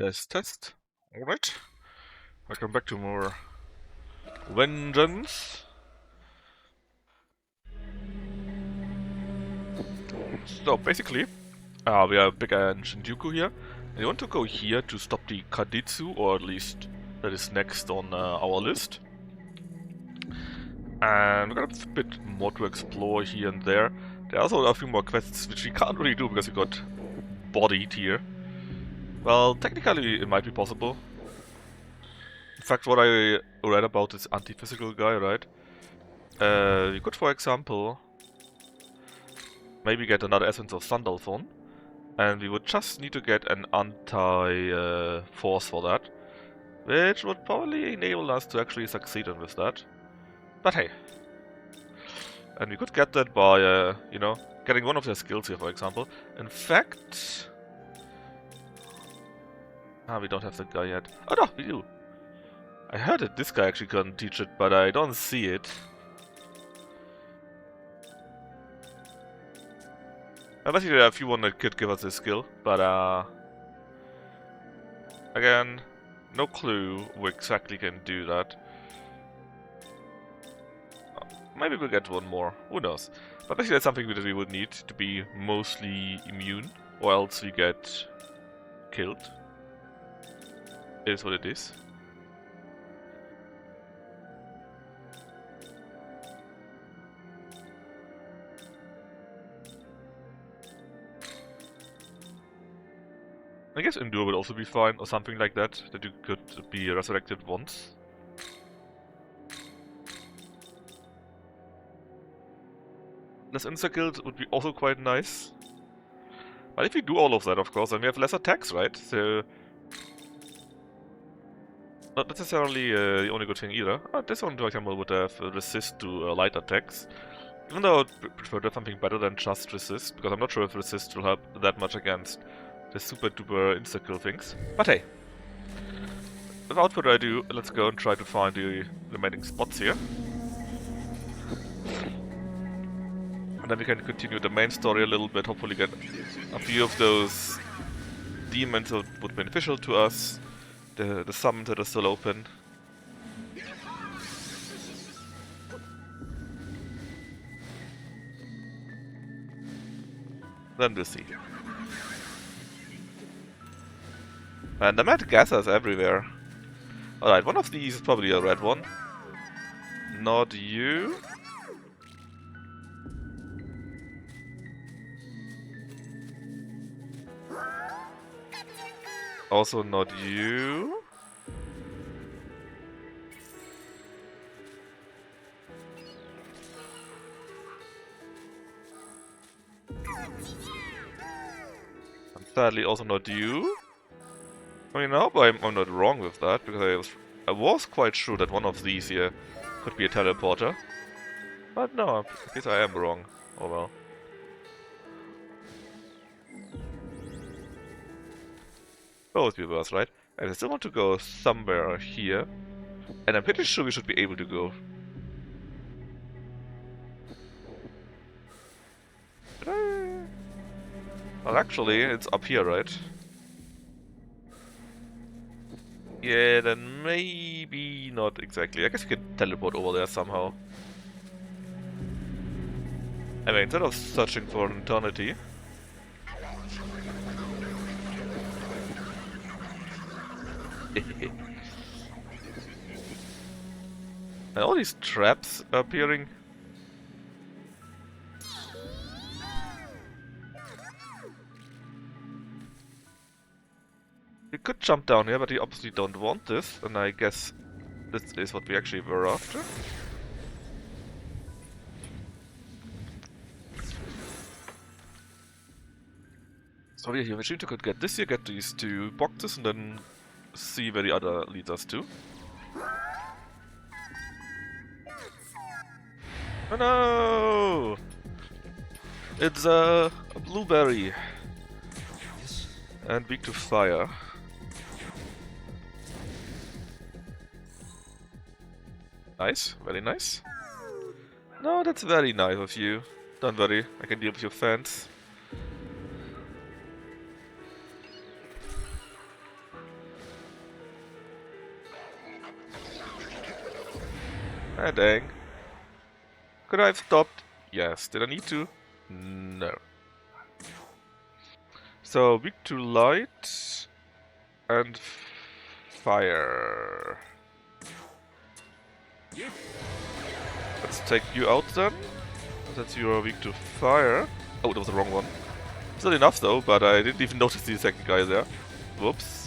Test. Alright. Welcome back to more Vengeance. So basically, we are big in Shinjuku here. And we want to go here to stop the Kaditsu, or at least that is next on our list. And we got a bit more to explore here and there. There are also a few more quests which we can't really do because we got bodied here. Well, technically it might be possible. In fact, what I read about this anti-physical guy, right? We could, for example, maybe get another essence of Sandalphon, and we would just need to get an anti-force for that, which would probably enable us to actually succeed with that. But hey. And we could get that by, you know, getting one of their skills here, for example. In fact... we don't have that guy yet. Oh no, we do! I heard that this guy actually couldn't teach it, but I don't see it. Unless there are a few one that could give us this skill, but again, no clue who exactly can do that. Maybe we'll get one more, who knows. But basically that's something that we would need to be mostly immune, or else we get killed. It is what it is. I guess Endure would also be fine, or something like that, that you could be resurrected once. Less insta-killed would be also quite nice. But if we do all of that, of course, then we have less attacks, right? So... not necessarily the only good thing either. This one, for example, would have resist to light attacks. Even though I'd prefer to have something better than just resist, because I'm not sure if resist will help that much against the super duper insta-kill things. But hey, without further ado, let's go and try to find the remaining spots here. And then we can continue the main story a little bit, hopefully get a few of those demons that would be beneficial to us. The summons that are still open. Then we'll see. And the mad gassers everywhere. Alright, one of these is probably a red one. Not you. Also not you. And sadly also not you. I mean, I hope I'm not wrong with that, because I was quite sure that one of these here could be a teleporter. But no, I guess I am wrong. Oh well. Both be worse, right? And I still want to go somewhere here. And I'm pretty sure we should be able to go. Well, actually, it's up here, right? Yeah, then maybe not exactly. I guess we can teleport over there somehow. I mean, instead of searching for an eternity. And all these traps are appearing. We could jump down here, but we obviously don't want this, and I guess this is what we actually were after. So yeah, we could get this here, get these two boxes, and then see where the other leads us to. Oh no! It's a blueberry! And weak to fire. Nice, very nice. No, that's very nice of you. Don't worry, I can deal with your fans. Ah, dang. Could I have stopped? Yes. Did I need to? No. So, weak to light and fire. Let's take you out then. Since you are weak to fire. Oh, that was the wrong one. It's not enough though, but I didn't even notice the second guy there. Whoops.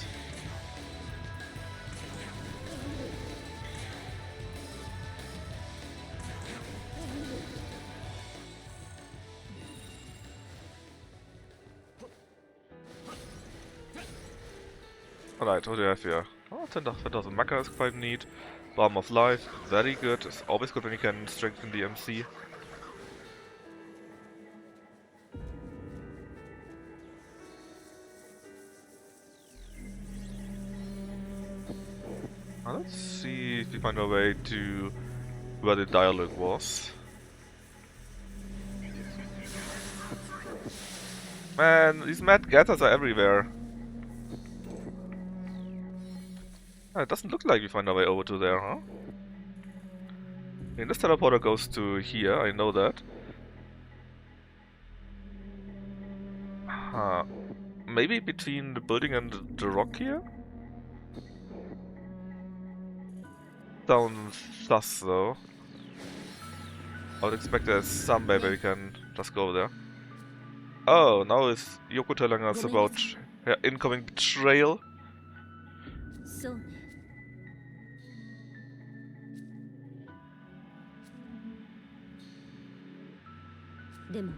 Alright, what do I have here? Oh, 10,000 Maka is quite neat. Balm of Life, very good. It's always good when you can strengthen the MC. Let's see if we find a way to where the dialogue was. Man, these mad gathers are everywhere. It doesn't look like we find our way over to there, huh? I mean, this teleporter goes to here, I know that. Huh. Maybe between the building and the rock here? Sounds sus though. I would expect there's some way where we can just go there. Oh, now is Yoko telling us about her incoming betrayal? So. でも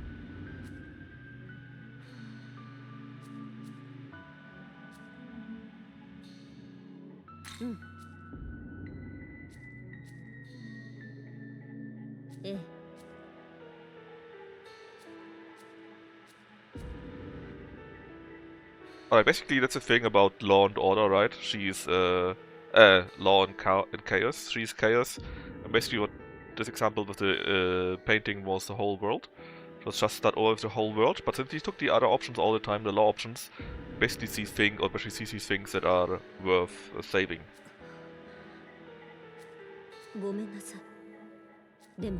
Alright, basically that's the thing about Law and Order, right? She's Law and Chaos. She's Chaos. And basically what this example with the painting was the whole world. It was just start over with the whole world, but since he took the other options all the time, the Law options, basically sees things, or basically sees these things that are worth saving. ごめんなさい。でも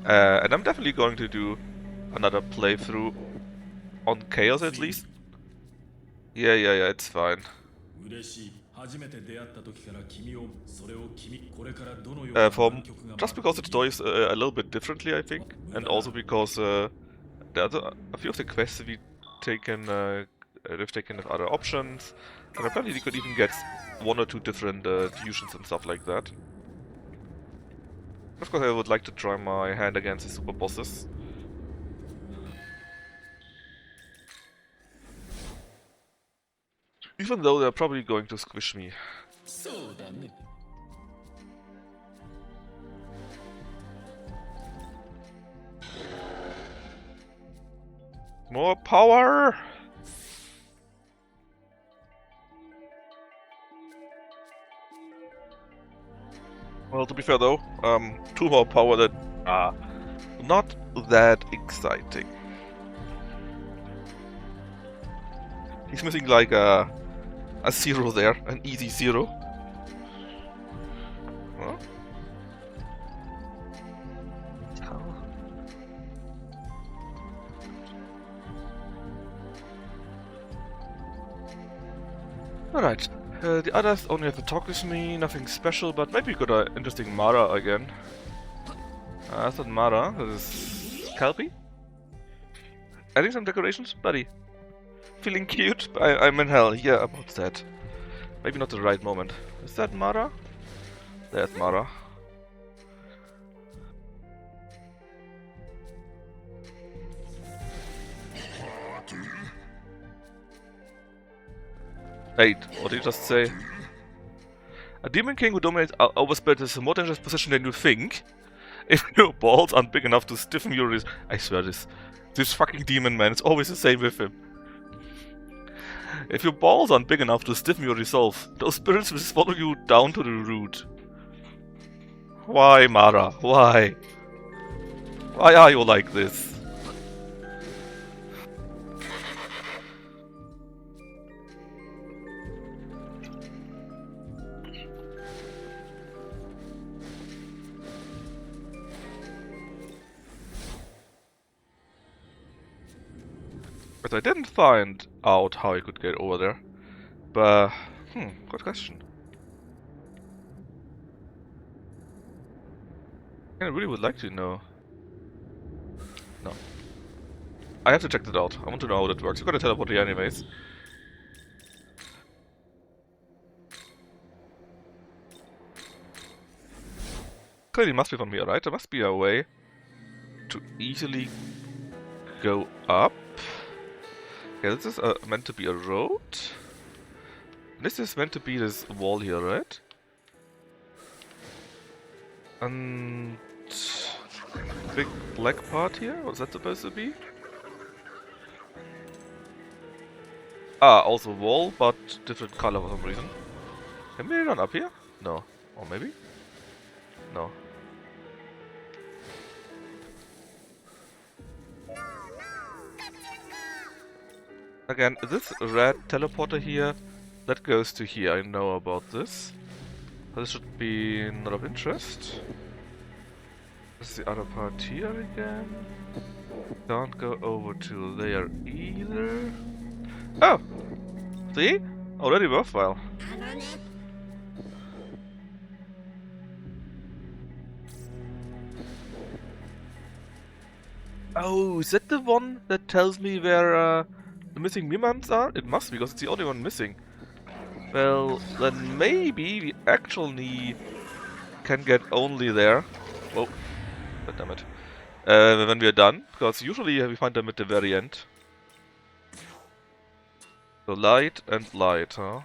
And I'm definitely going to do another playthrough on Chaos at least. Yeah, it's fine. Just because the story is a little bit differently, I think, and also because there's a few of the quests we've taken with other options, and apparently we could even get one or two different fusions and stuff like that. Of course, I would like to try my hand against the super bosses. Even though they're probably going to squish me. More power! Well, to be fair though, 2 more power that are not that exciting. He's missing like a 0 there, an easy 0. Huh? Alright, the others only have to talk with me, nothing special, but maybe we got an interesting Mara again. That's not Mara, that is Kelpie? Adding some decorations? Buddy. Feeling cute? I'm in hell, yeah, about that. Maybe not the right moment. Is that Mara? There's Mara. Wait, what did you just say? A demon king who dominates over spirit is a more dangerous position than you think. If your balls aren't big enough to stiffen your wrist. I swear this fucking demon man, it's always the same with him. If your balls aren't big enough to stiffen your resolve, those spirits will swallow you down to the root. Why, Mara? Why? Why are you like this? But I didn't find out how I could get over there. But, good question. I really would like to know. No. I have to check that out. I want to know how that works. You gotta teleport here anyways. Clearly must be from here, right? There must be a way to easily go up. Okay, this is meant to be a road. This is meant to be this wall here, right? And big black part here? What's that supposed to be? Ah, also wall, but different color for some reason. Can we run up here? No. Or maybe? No. Again, this red teleporter here, that goes to here. I know about this. This should be not of interest. This is the other part here again. Can't go over to there either. Oh! See? Already worthwhile. Oh, is that the one that tells me where the missing Mimans are? It must be, because it's the only one missing. Well, then maybe we actually can get only there. Oh, god damn it. When we are done, because usually we find them at the very end. So light and light, huh?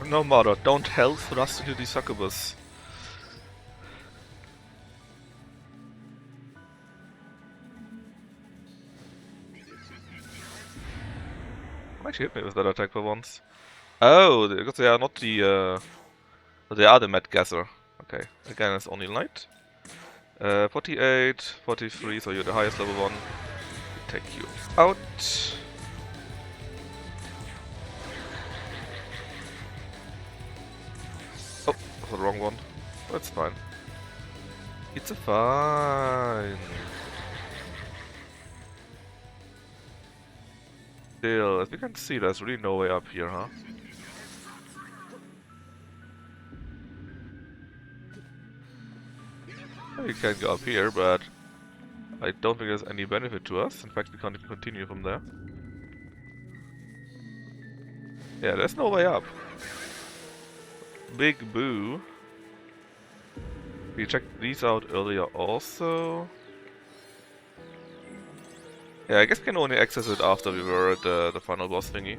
No matter, don't hell thrust into the succubus. Actually hit me with that attack for once. Oh, because they are not the they are the Mad Gasser. Okay, again it's only light. 48, 43, so you're the highest level one. Take you out. Oh, that's the wrong one. That's fine. It's a fine. Still, as we can see, there's really no way up here, huh? You can go up here, but I don't think there's any benefit to us. In fact, we can't even continue from there. Yeah, there's no way up. Big boo. We checked these out earlier also. Yeah, I guess we can only access it after we were at the final boss thingy.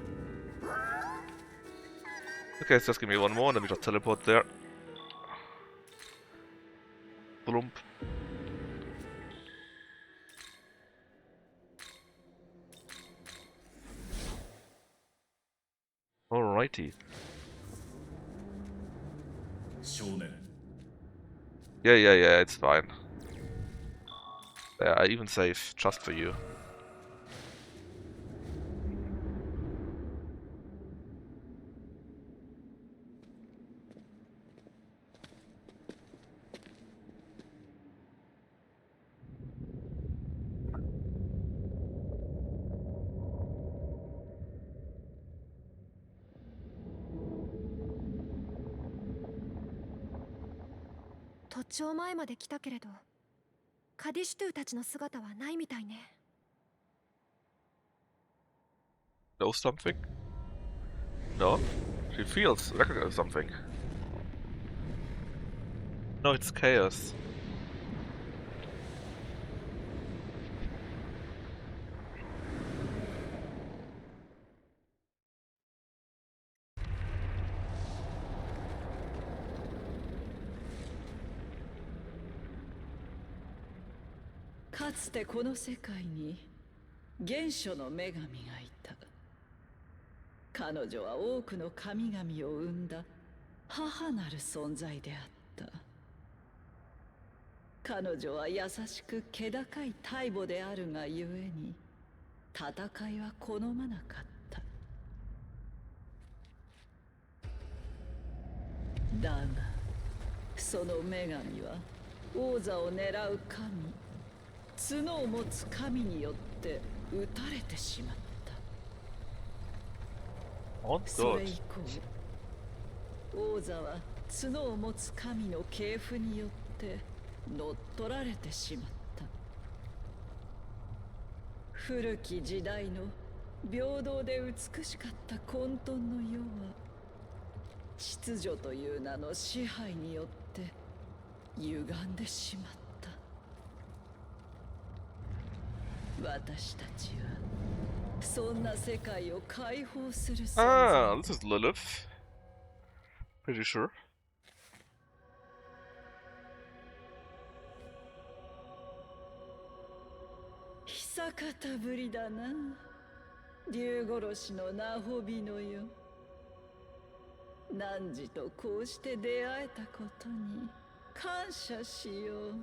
Okay, so just give me one more and then we just teleport there. Blump. Alrighty. Yeah, it's fine. Yeah, I even save just for you. Know something? No? She feels, recognize something. No, it's chaos. かつてこの世界に原初の女神がいた。彼女は多くの神々を生んだ母なる存在であった。彼女は優しく気高い大母であるがゆえに戦いは好まなかった。だがその女神は王座を狙う神、角を持つ神によって撃たれてしまった。それ以降、王座は角を持つ神の系譜によって乗っ取られてしまった。古き時代の平等で美しかった混沌の世は秩序という名の支配によって歪んでしまった。私たちはそんな世界を解放する存在。Ah, this is Lilith. Pretty sure. 久方ぶりだな、竜殺しのナホビのよ。汝とこうして出会えたことに感謝しよう。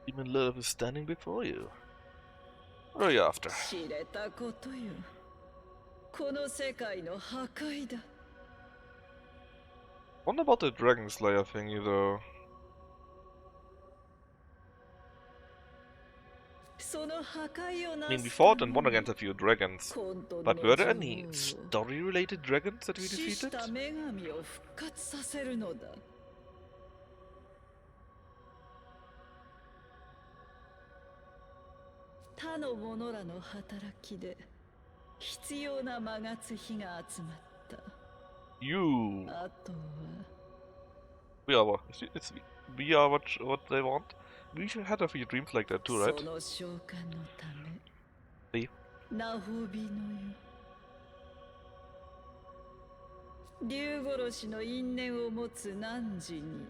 Even Lilith is standing before you. What are you after? 知れたことよ。この世界の破壊だ。What about the Dragon Slayer thingy though? その破壊を I な mean, we す fought た and め won に against a few dragons, 混沌 but の were there 女 any 王を story-related dragons that we 死し defeated? た女神を復活させるのだ。他の者らの働きで必要な魔がつ火が集まった。You. あとは We are what? We are what they want. We should had a few dreams like that too, そ right? の召喚のため See? ナホビのよ、竜殺しの因縁を持つ汝に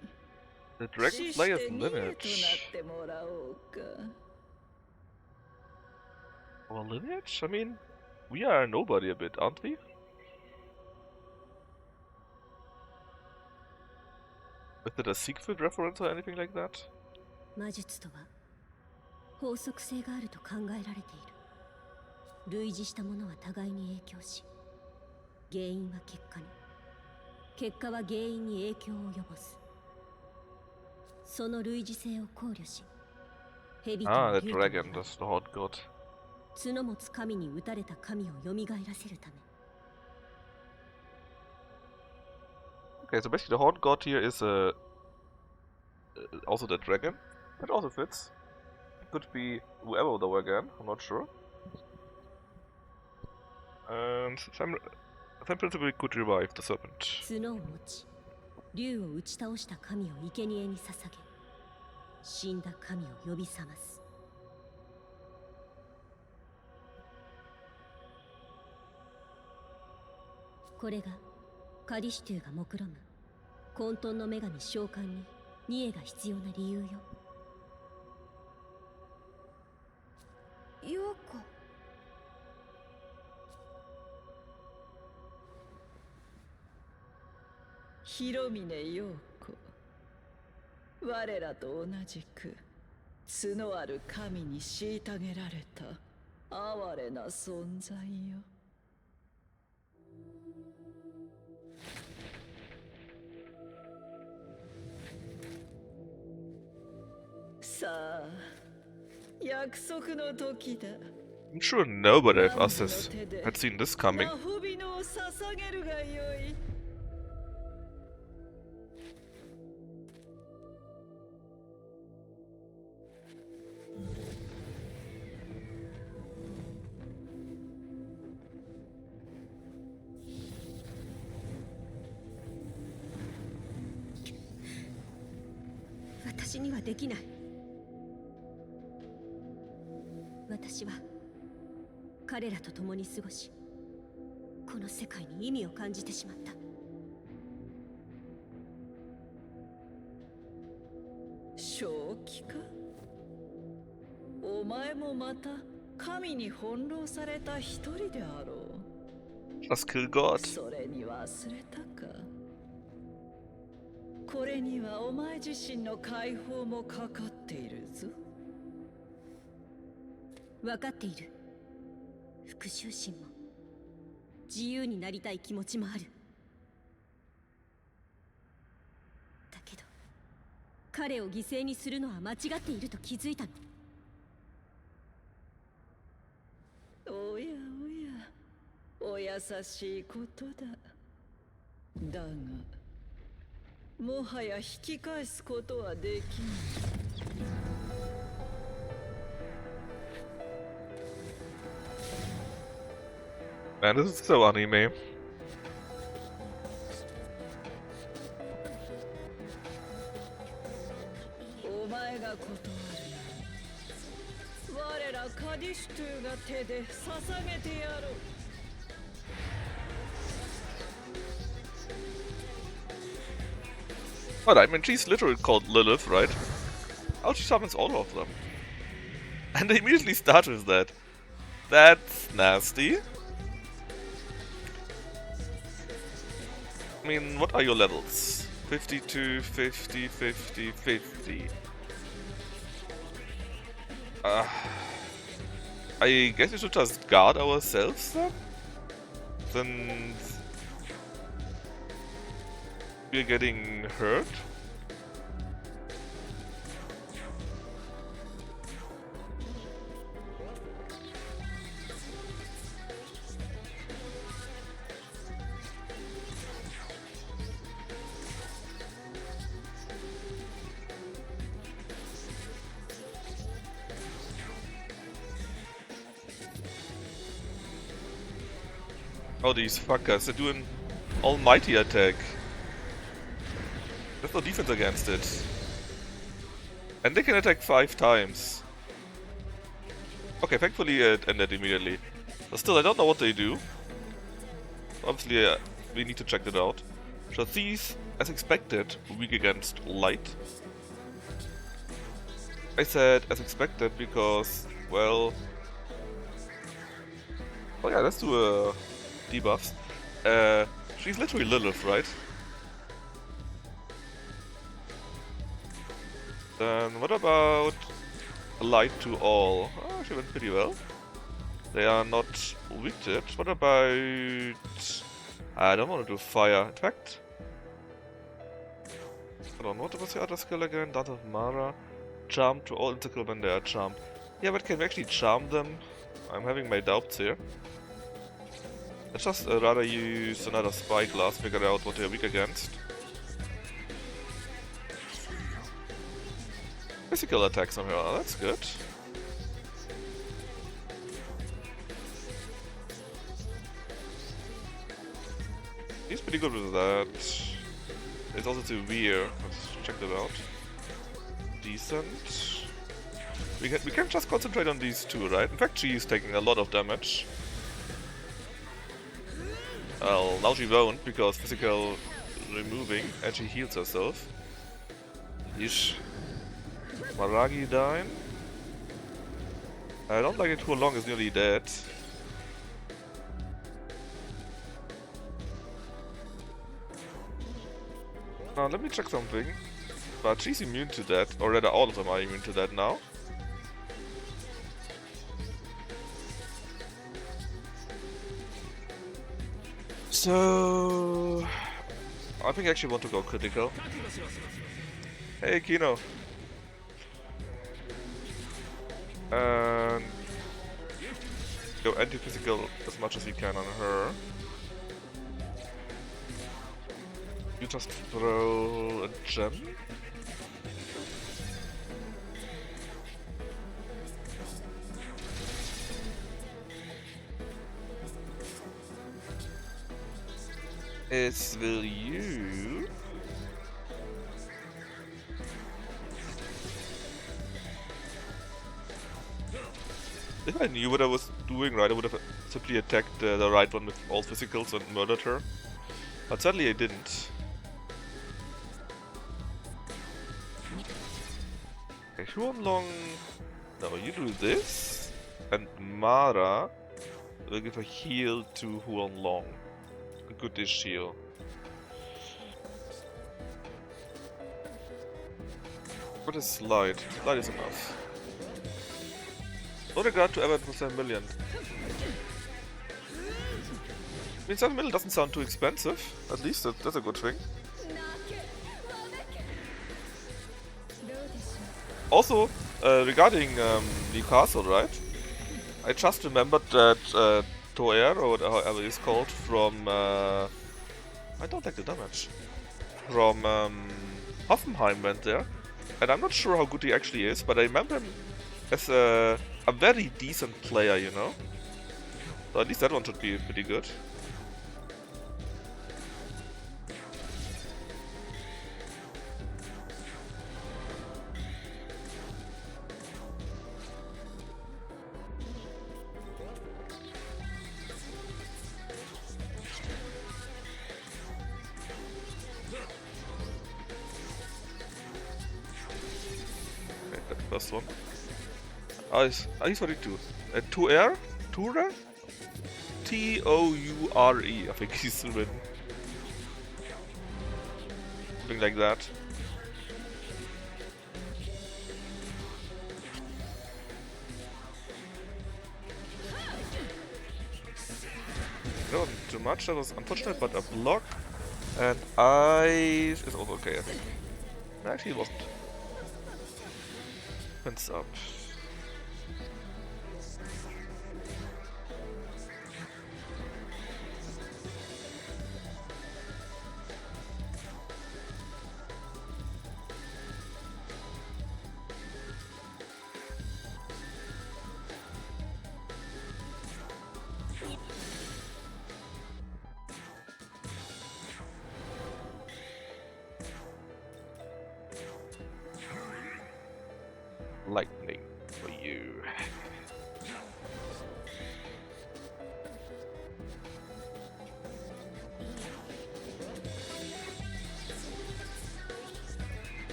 The Dragon 死し Slayer's て逃げとなっ lineage. てもらおうか。 Our lineage? I mean, we are nobody a bit, aren't we? Is it a Siegfried reference or anything like that? 魔術とは法則性があると考えられている。類似したものは互いに影響し、原因は結果に、結果は原因に影響を及ぼす。その類似性を考慮し、蛇と Ah, 竜 the と dragon, は that's the hot god. 角持つ神に打たれた神を蘇らせるため。 Okay, so basically the hot god here is also the dragon. That also fits. Could be whoever though again, I'm not sure. And some principle could revive the serpent. 角を持ち、竜を打ち倒した神を生贄に捧げ、死んだ神を呼び覚ます。これがカリシュトゥが目論む混沌の女神召喚にニエが必要な理由よ。陽子、広峰陽子、我らと同じく角ある神に虐げられた哀れな存在よ。さあ、約束の時だ。 I'm sure nobody of us had seen this coming. ナホビノを捧げるがよい。私にはできない。私は彼らと共に過ごし、この世界に意味を感じてしまった。正気か？お前もまた神に翻弄された一人であろう。 Just kill God. それに忘れたか。これにはお前自身の解放もかかっているぞ。分かっている。復讐心も自由になりたい気持ちもある。だけど彼を犠牲にするのは間違っていると気づいたの。おやおや、お優しいことだ。だがもはや引き返すことはできない。Man, this is so anime. お前が断るなら我らカディシュトゥが手で捧げてやろう。But I mean, she's literally called Lilith, right? Oh, she summons all of them. And they immediately start with that. That's nasty. I mean, what are your levels? 52, 50, 50, 50. I guess we should just guard ourselves then? Since we're getting hurt? Oh, these fuckers, they're doing almighty attack. There's no defense against it. And they can attack 5 times. Okay, thankfully it ended immediately. But still, I don't know what they do. Obviously, we need to check that out. So these, as expected, weak against light. I said as expected because, well... Oh yeah, let's do debuffs. She's literally Lilith, right? Then what about light to all? Oh, she went pretty well. They are not wicked. What about... I don't want to do fire. In fact... Hold on, what was the other skill again? Dance of Mara. Charm to all integral when they are charmed. Yeah, but can we actually charm them? I'm having my doubts here. Let's just rather use another spyglass, figure out what they're weak against. Physical attacks on her, that's good. He's pretty good with that. It's also severe. Let's check that out. Decent. We can just concentrate on these two, right? In fact, she's taking a lot of damage. Well, now she won't, because physical removing, and she heals herself. Yeesh. Maragi dying. I don't like it too long, is nearly dead. Now let me check something. But she's immune to that, or rather all of them are immune to that now. So... I think I actually want to go critical. Hey Kino! And... go anti-physical as much as we can on her. You just throw a gem? Will you? If I knew what I was doing, right? I would have simply attacked the right one with all physicals and murdered her. But sadly I didn't. Okay, Huanlong... No, you do this. And Mara will give a heal to Huanlong. A goodish heal. What is Slide? Slide is enough. No regard to ever for 7 million. I mean, 7 million doesn't sound too expensive. At least that's a good thing. Also, regarding Newcastle, right? I just remembered that Toer, or however it's called, from... I don't like the damage. From Hoffenheim went there. And I'm not sure how good he actually is, but I remember him as a very decent player, you know? So at least that one should be pretty good. Okay, that's the first one. He's 42. Toure? Toure? Toure, I think he's written. Something like that. That wasn't too much, that was unfortunate, but a block. And ice is also okay, I think. Actually, it wasn't. Fence up. Lightning for you.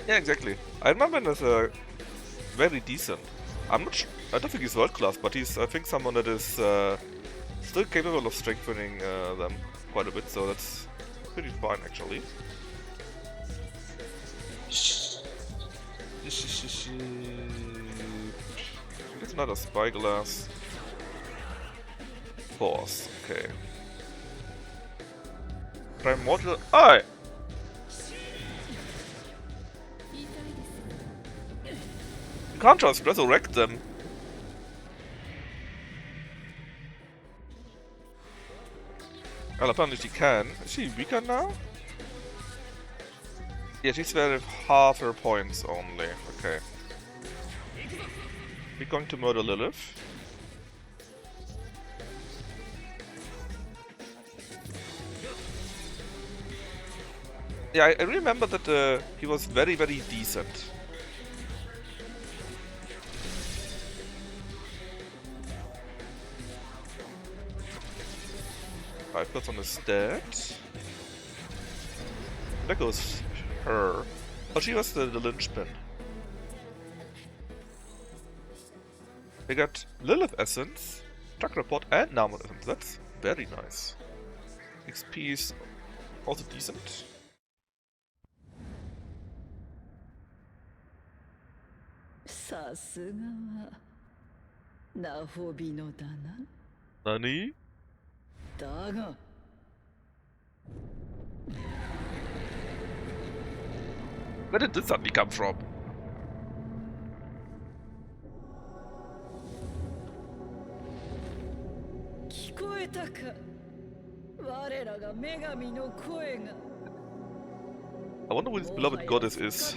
Yeah, exactly. I remember him as a very decent. I'm not. I don't think he's world class, but he's. I think someone that is still capable of strengthening them quite a bit. So that's pretty fine, actually. It's not a spyglass. Force. Okay. Primordial. Aye. You can't just resurrect them. Well, apparently she can. Is she weaker now? Yeah, she's there with half her points only. Okay. We're going to murder Lilith. Yeah, I remember that he was very, very decent. Five plus on his dead. There goes her. Oh, she was the linchpin. We got Lilith Essence, Chakra Pot, and Namor Essence. That's very nice. XP is also decent. Nani? Where did this suddenly come from? I wonder who this beloved goddess is.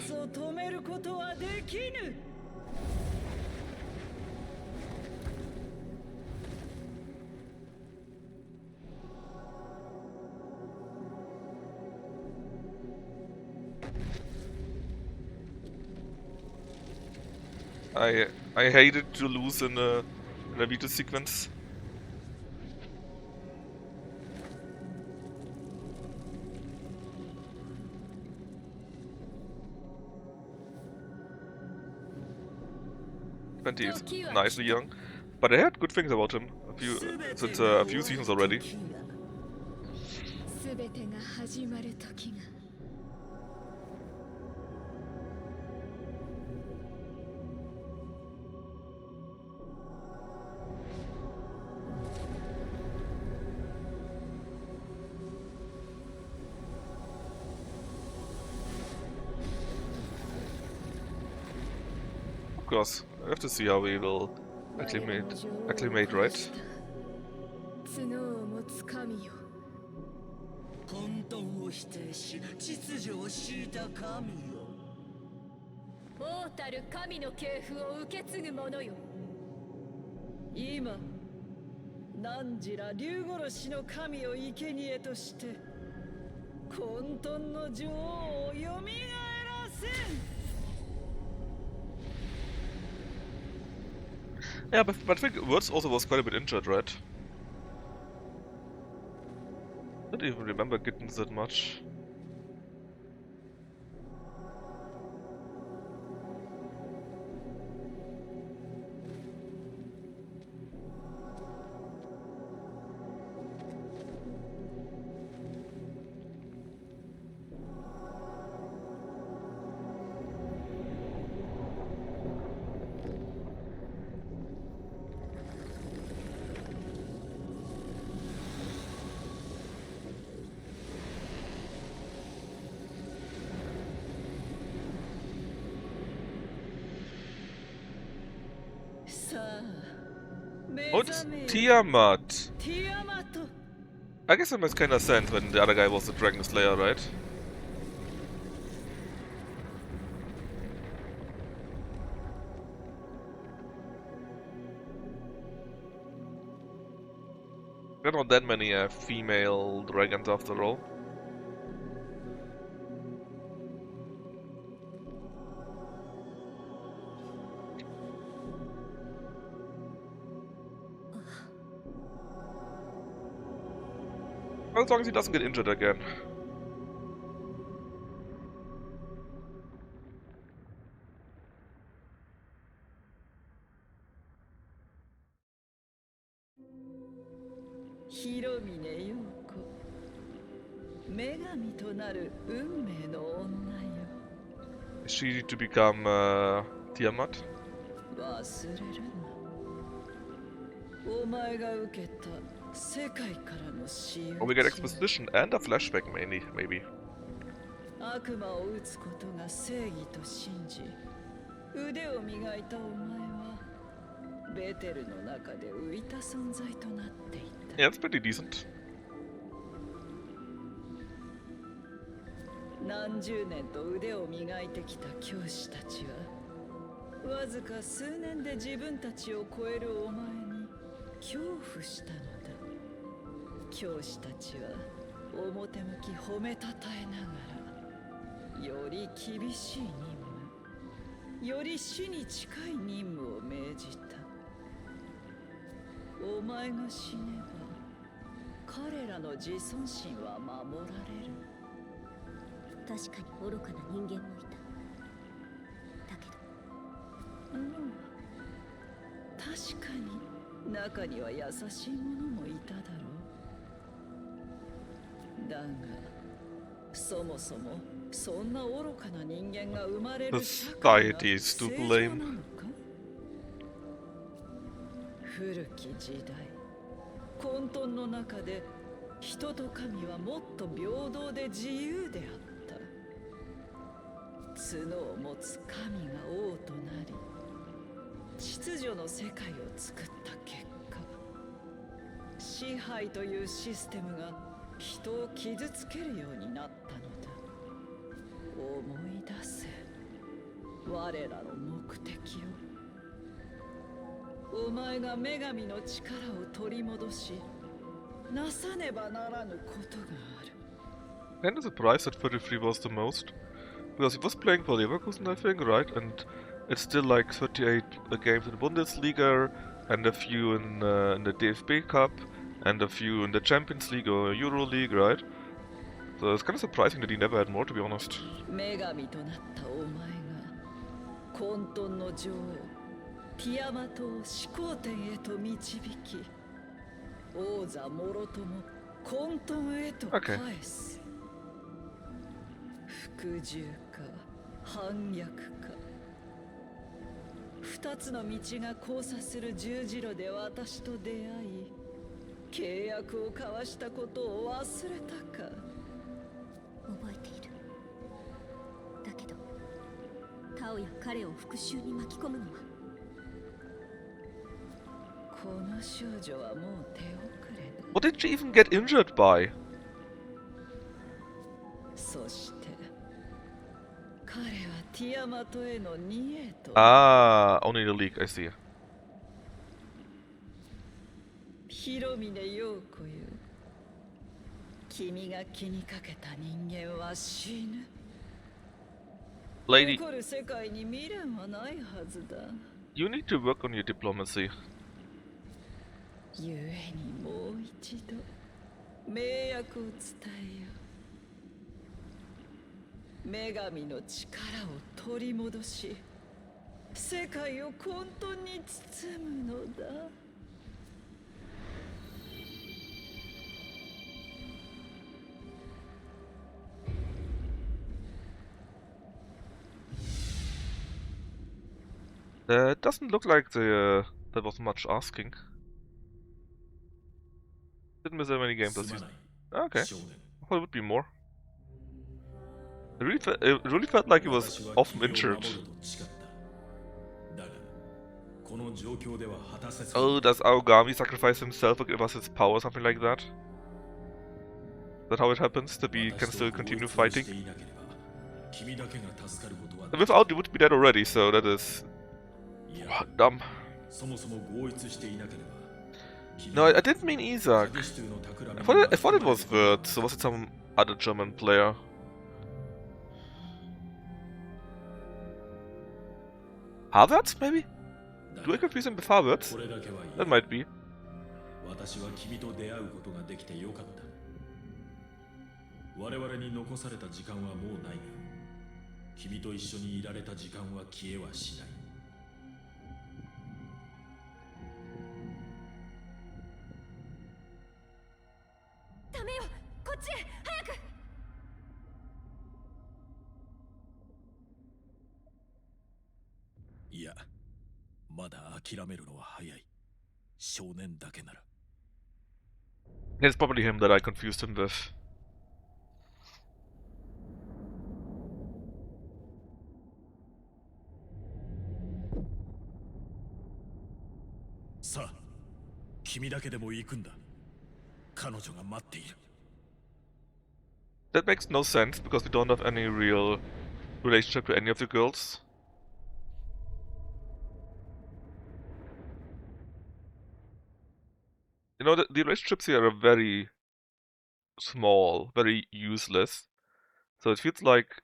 I hated to lose in a video sequence. He's nicely young, but I heard good things about him since a few seasons already. Of course, I have to see how we will acclimate, right? 混沌を否定し秩序を敷いた神よ。王たる神の系譜を受け継ぐ者よ。今、汝ら竜殺しの神を生贄として混沌の女王を蘇らせん。 Yeah, but I think Words also was quite a bit injured, right? I don't even remember Gittens that much. Oh, it's Tiamat. I guess it makes kinda sense when the other guy was the Dragon Slayer, right? There are not that many female dragons after all. As long as he doesn't get injured again. Megamiとなる運命の女よ。 Is she to become Tiamat? 忘れるな。お前が受けた世界からの仕打ち。 Or we get exposition and a flashback mainly, maybe. 悪魔を打つことが正義と信じ、腕を磨いたお前はベテルの中で浮いた存在となっていた。 Yeah, it's pretty decent. 何十年と腕を磨いてきた教師たちはわずか数年で自分たちを超えるお前に恐怖したのだ。教師たちは表向き褒めたたえながらより厳しい任務、より死に近い任務を命じた。お前が死ねば彼らの自尊心は守られる。 確かに愚かな人間もいた。だけど、確かに中には優しい者もいただろう。だがそもそもそんな愚かな人間が生まれる社会が正常なのか？古き時代、混沌の中で人と神はもっと平等で自由であった。 角を持つ神が王となり、秩序の世界を作った結果、支配というシステムが人を傷つけるようになったのだ。思い出せ、我らの目的を。お前が女神の力を取り戻し、なさねばならぬことがある。 And the surprise that 33 was the most. Because he was playing for Leverkusen, I think, right? And It's still like 38 games in the Bundesliga, and a few in the DFB Cup, and a few in the Champions League or Euro League, right? So it's kind of surprising that he never had more, to be honest. 女神となったお前が混沌の女王ティアマトを始皇天へと導き王座もろとも混沌へと返す、服従か反逆か二つの道が交差する十字路で私と出会い契約を交わしたことを忘れたか。覚えている。だけどタオや彼を復讐に巻き込むのはこの少女はもう手遅れだ。 What did she even get injured by? そして彼はティアマトへの逃げと Ah, only the league, I see. 広峰陽子よ君が気にかけた人間は死ぬ Lady, 残る世界に未練はないはずだ you need to work on your diplomacy. 故にもう一度名約を伝えよう女神の力を取り戻し世界を混沌に包むのだ That doesn't look like that was much asking. Didn't miss that many games this season. Okay, I thought it would be more. It really felt like he was often injured. Oh, does Aogami sacrifice himself or give us his power, something like that? Is that how it happens, that we can still continue fighting? Without, you would be dead already, so that is... dumb. No, I didn't mean Isaac. I thought it was Word, so was it some other German player? Havertz, maybe? Do I confuse him with Havertz? That might be. 私は君と出会うことができてよかった。我々に残された時間はもうないが、君と一緒にいられた時間は消えはしない。ダメよ、こっちへ早く。いや、まだ諦めるのは早い。少年だけなら。It's probably him that I confused him with. さあ、君だけでも行くんだ。彼女が待っている。That makes no sense, because we don't have any real relationship to any of the girls. You know, the relationships here are very small, very useless. So it feels like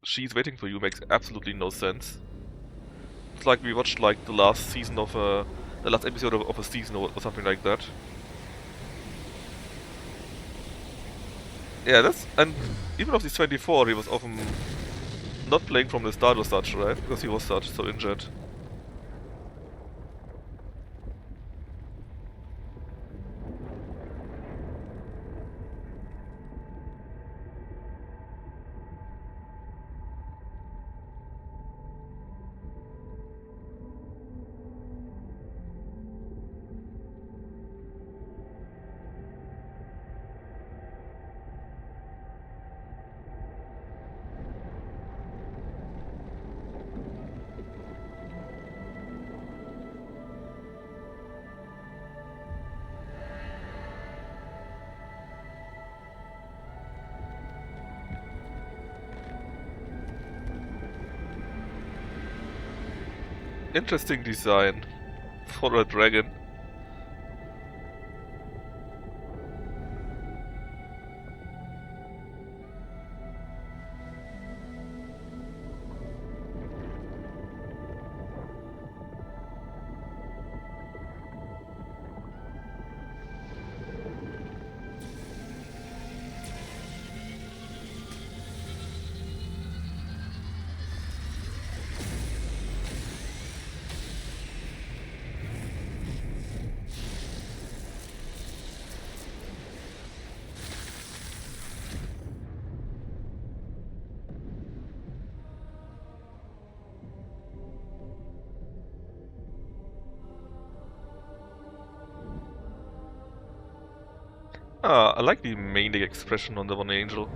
she's waiting for you makes absolutely no sense. It's like we watched like the last season of the last episode of a season or something like that. Yeah, and even of these 24, he was often not playing from the start or such, right? Because he was so injured. Interesting design for a dragon. I like the maniac expression on the one angel.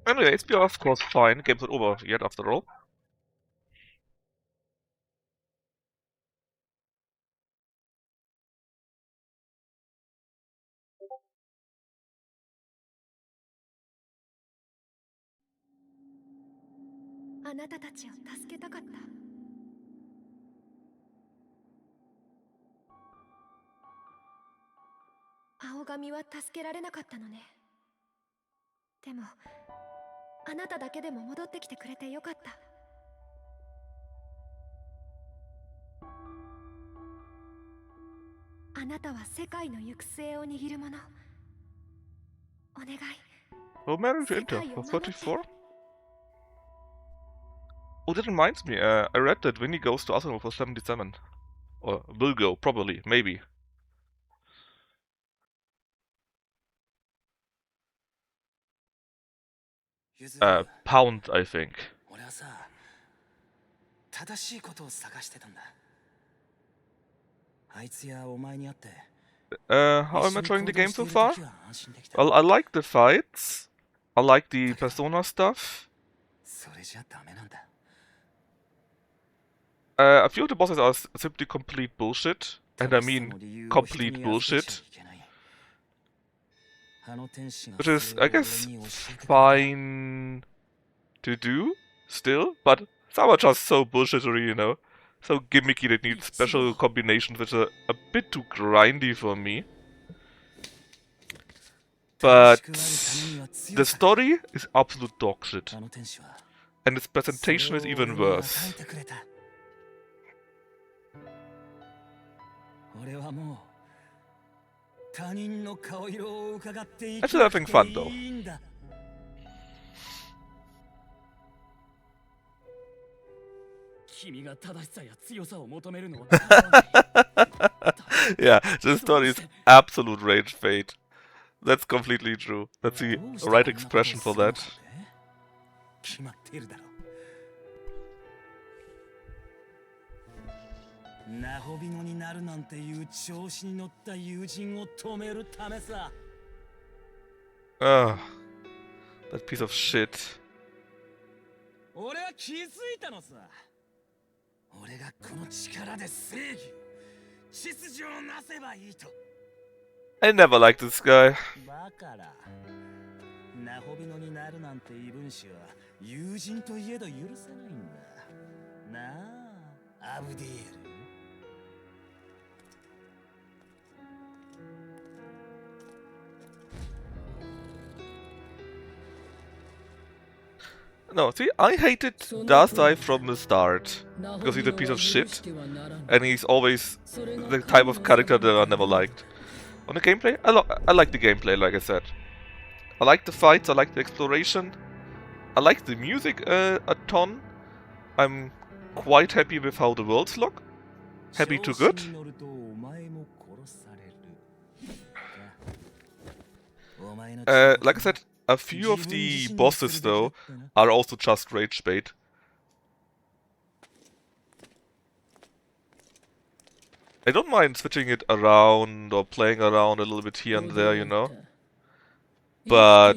Anyway, HBO of course fine. Game's not over yet after all. Oh, married to Inter for 34? Oh, that reminds me, I read that Winnie goes to Arsenal for 77. Or will go, probably, maybe. Pound, I think. 俺はさ、正しいことを探してたんだ。あいつやお前に会って。 How am I enjoying the game so far? Well, I like the fights. I like the persona stuff. それじゃダメなんだ。A few of the bosses are simply complete bullshit. And I mean complete bullshit. Which is, I guess, fine to do, still, but some are just so bullshittery, you know. So gimmicky that need special combinations which are a bit too grindy for me. But the story is absolute dog shit. And its presentation is even worse. I'm still having fun though. Yeah, this story is absolute rage bait. That's completely true. That's the right expression for that. Ah, that piece of shit. I never liked this guy. No, see, I hated Dasai from the start, because he's a piece of shit, and he's always the type of character that I never liked. On the gameplay, I like the gameplay, like I said. I like the fights, I like the exploration, I like the music a ton. I'm quite happy with how the worlds look. Happy to good. Like I said, a few of the bosses, though, are also just rage bait. I don't mind switching it around or playing around a little bit here and there, you know. But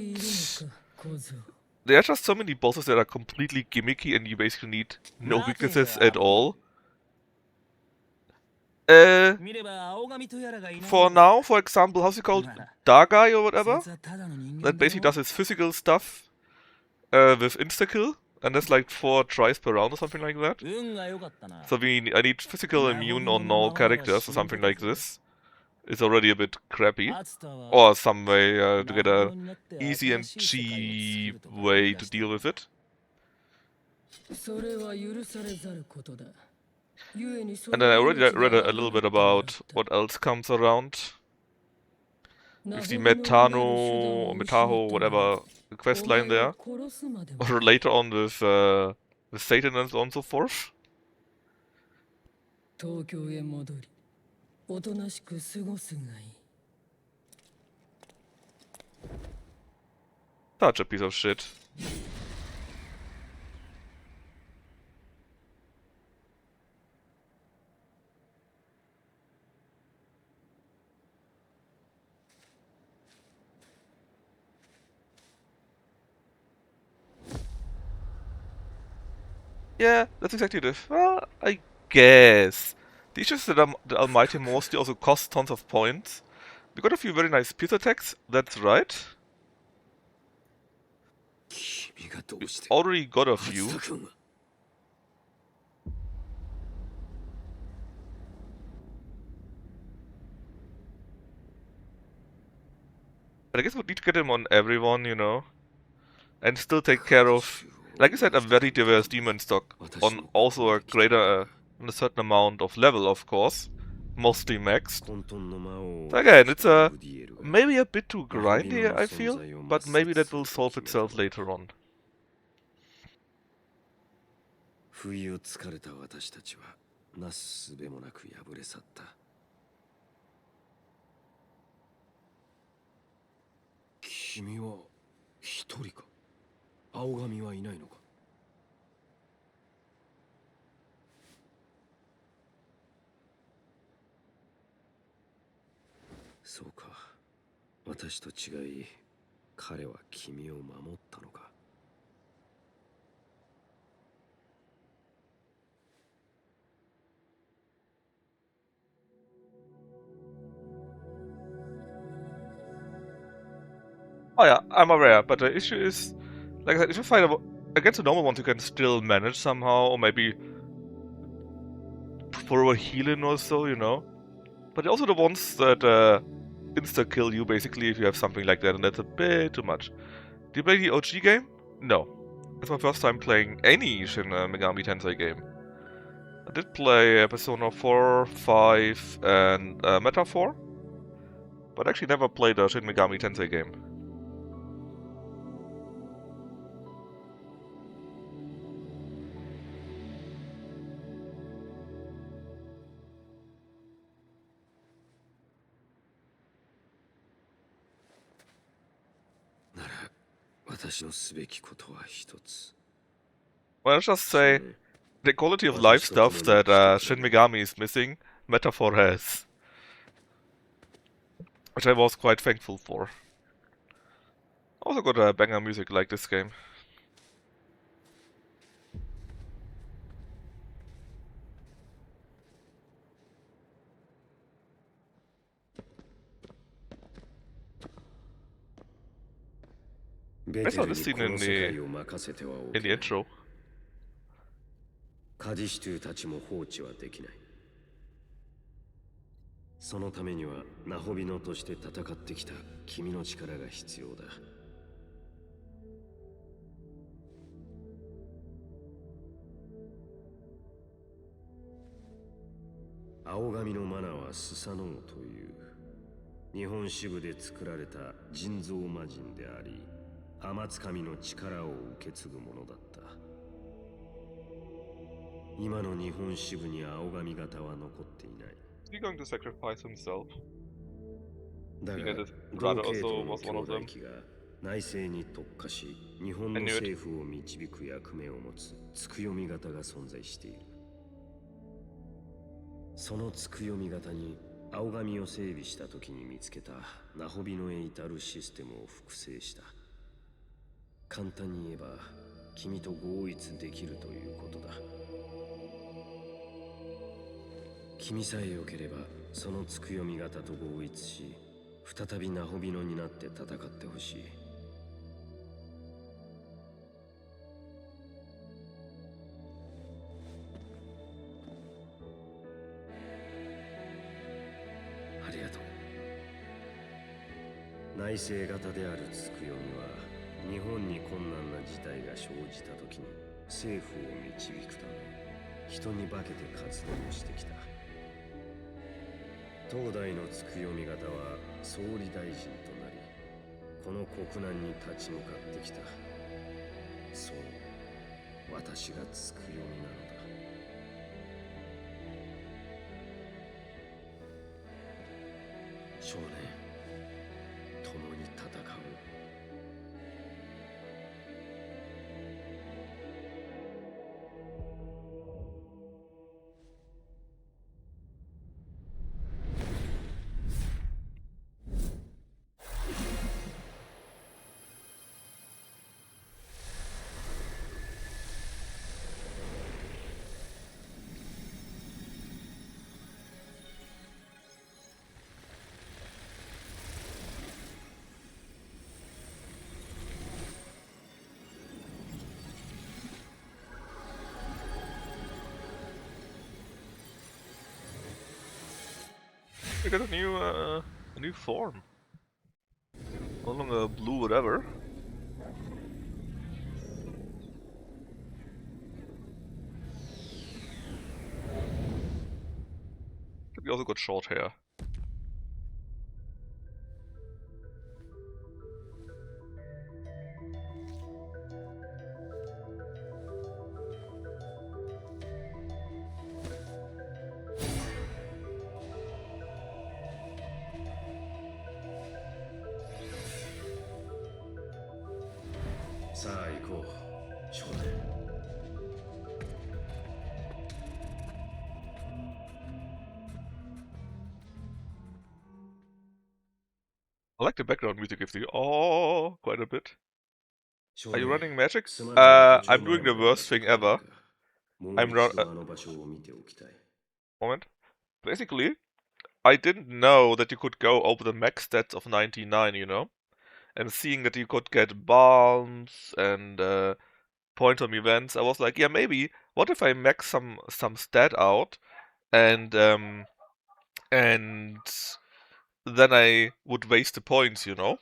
there are just so many bosses that are completely gimmicky and you basically need no weaknesses at all. Uh, 見れば青髪とやらがいない for ようだ now, for example, how's he called? Dargai or whatever? そいつはただの人 That 間だ basically ろ does his physical stuff with insta-kill, and that's like 4 tries per round or something like that. 運が良かったな So I need physical immune on all characters or something like this. It's already a bit crappy. アツタは Or some way to get 魔 a 物になって easy and 新しい世界を作 cheap るとか way 言い to 出した deal with it. それは許されざることだ。故にそ And の then I already 命が read a little bit 危なくな about った what else comes around. ナ With ホ the ビの Metano 逃 or げる手段 Metaho, を失ったな whatever quest お line 前 there. を殺すまでも Or later on with Satan and so on and so forth. 東京へ戻りおとなしく過ごすがいい Such a piece of shit. Yeah, that's exactly it. Well, I guess. The issue is that the Almighty mostly also costs tons of points. We got a few very nice pierce attacks, that's right. 君がどうして Already got a アツ few. タ君は But I guess we'd need to get him on everyone, you know. And still take care of, like I said, a very diverse demon stock. On also a greater, on a certain amount of level, of course. Mostly maxed. 混沌の魔王を So again, it's したブディエルが maybe a bit too grindy, I feel. But maybe that will solve itself later on. 不意をつかれた私たちはなすすべもなく敗れ去った君は一人か青髪はいないのかそうか私と違い彼は君を守ったのか Oh yeah, I'm aware, but the issue is, like I said, if you fight against the normal ones, you can still manage somehow, or maybe throw a heal in or so, you know. But also the ones that insta-kill you, basically, if you have something like that, and that's a bit too much. Did you play the OG game? No. It's my first time playing any Shin Megami Tensei game. I did play Persona 4, 5, and Meta 4, but actually never played a Shin Megami Tensei game. Well, let's just say the quality of life stuff that Shin Megami is missing, Metaphor has. Which I was quite thankful for. Also got banger music like this game. I saw this scene in the intro. カディシュトゥたちも放置はできないそのためにはナホビノとして戦ってきた君の力が必要だ青髪のマナはスサノオという日本支部で作られた人造魔人であり天津神の力を受け継ぐものだった今の日本支部に青髪型は残っていない Is he going to sacrifice himself? だが Because his 同 brother 系 also 統の was 兄 one of 弟 them. 機が内政に特化し日本の I knew it. 政府を導く役目を持つつくよみ型が存在しているそのつくよみ型に青髪を整備した時に見つけたナホビノへ至るシステムを複製した簡単に言えば君と合一できるということだ君さえ良ければそのつくよみ方と合一し、再びナホビノになって戦ってほしい。ありがとう。内政型であるつくよみは、日本に困難な事態が生じた時に政府を導くため、人に化けて活動してきた。当代のつくよみ方は総理大臣となり、この国難に立ち向かってきた。そう、私がつくよみなのだ。少年、共に戦おう。We got a new form. No longer blue, whatever. We also got short hair. I like the background music of the quite a bit. Are you running magic? I'm doing the worst thing ever. Moment. Basically, I didn't know that you could go over the max stats of 99, you know? And seeing that you could get balms and point on events, I was like, yeah, maybe. What if I max some stat out and then I would waste the points, you know,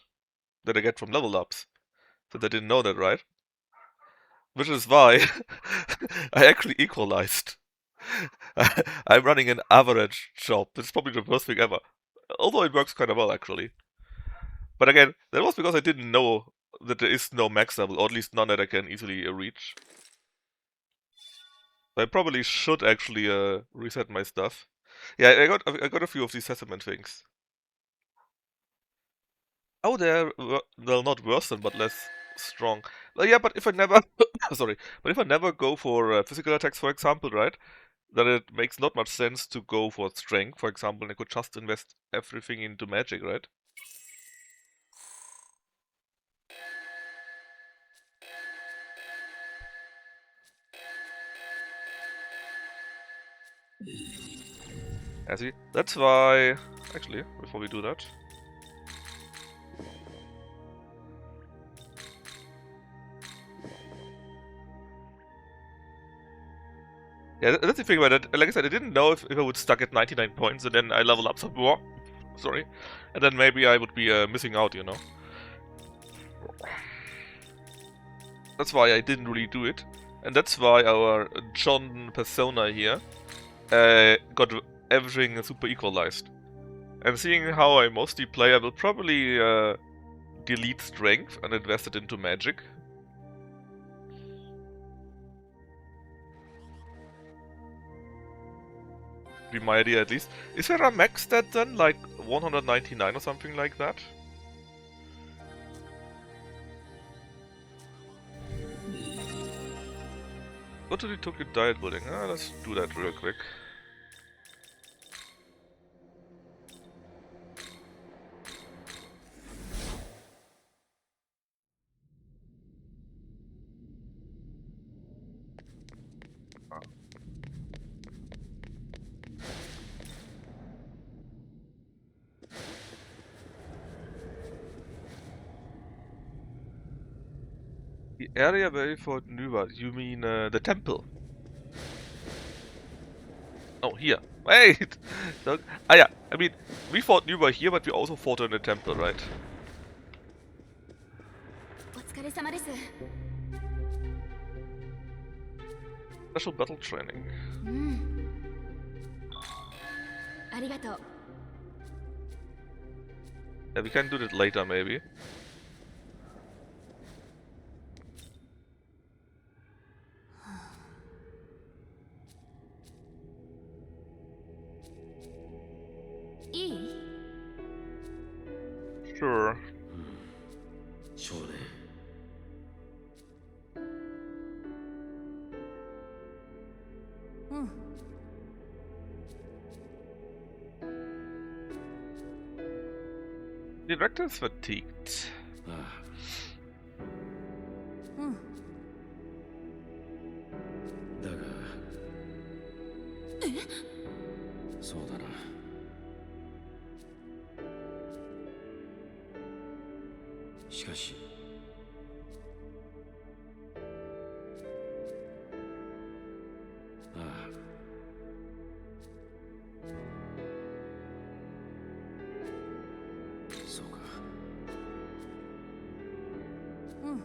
that I get from level ups. So they didn't know that, right? Which is why I actually equalized. I'm running an average job. This is probably the worst thing ever. Although it works kind of well, actually. But again, that was because I didn't know that there is no max level, or at least none that I can easily reach. I probably should actually reset my stuff. Yeah, I got a few of these settlement things. Oh, they're well, not worsened, but less strong. Well, yeah, but if I never, sorry, but if I never go for physical attacks, for example, right, then it makes not much sense to go for strength, for example, and I could just invest everything into magic, right? I see. That's why, actually, before we do that. Yeah, that's the thing about it. Like I said, I didn't know if I would stuck at 99 points and then I level up some more. Sorry. And then maybe I would be missing out, you know. That's why I didn't really do it. And that's why our John persona here got everything super equalized. And seeing how I mostly play, I will probably delete strength and invest it into magic. Be my idea at least. Is there a max stat then, like 199 or something like that? Go to the Tokyo Diet Building. Let's do that real quick. The area where we fought Nuba. You mean the temple? Oh, here. Wait! So, yeah, I mean, we fought Nuba here, but we also fought her in the temple, right? お疲れ様です。 Special battle training. うん。ありがとう。 Yeah, we can do that later, maybe. Sure. 少年。うん。 The director is fatigued. ああ。うん。だが。そうだな。しかし。ああ。そうか。うん。うん。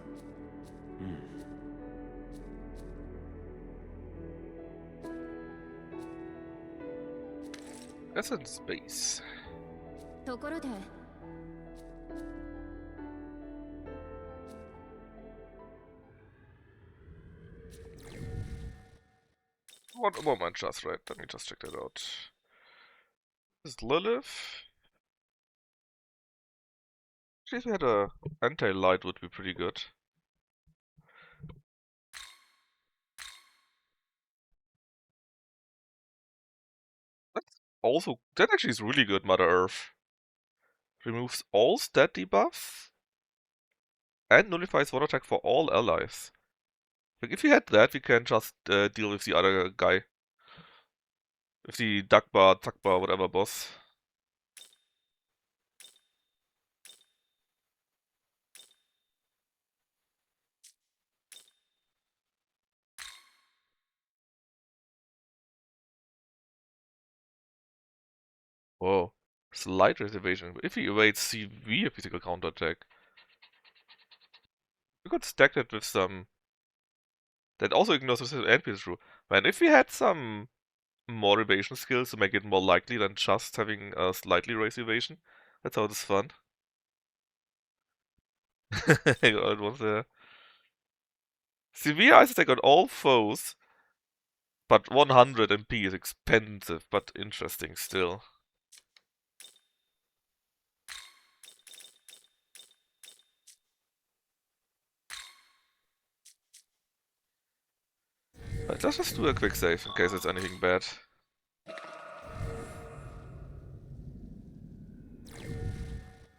That's in space. ところで、 One moment, just right. Let me just check that out. This is Lilith. Actually, if we had a anti-light, would be pretty good. That actually is really good, Mother Earth. Removes all stat debuffs and nullifies one attack for all allies. Like, if we had that, we can just deal with the other guy. With the Dakbar, Takbar, whatever boss. Whoa. Slight reservation. If he evades severe physical counterattack. We could stack that with some... That also ignores resistance and pierce through. Man, if we had some more evasion skills to make it more likely than just having a slightly raised evasion, that's how it's fun. It was there. Severe ice attack on all foes, but 100 MP is expensive, but interesting still. Let's just do a quick save in case it's anything bad.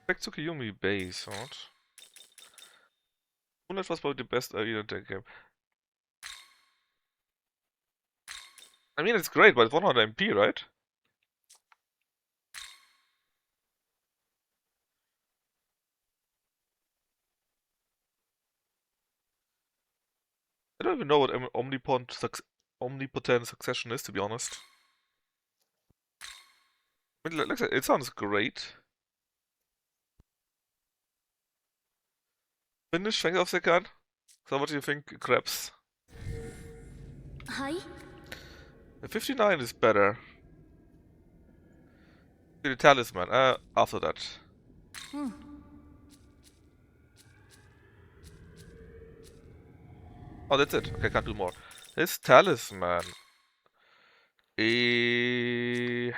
Back to Kiyumi base, what? Moonlight was probably the best arena attack game. I mean, it's great, but it's 100 MP, right? I don't even know what omnipotent succession is, to be honest. I mean, like I said, it sounds great. Finish strength of second. So what do you think, Krebs? はい。 The 59 is better. The talisman, after that. うん。 Oh, that's it. Okay, can't do more. His talisman. Is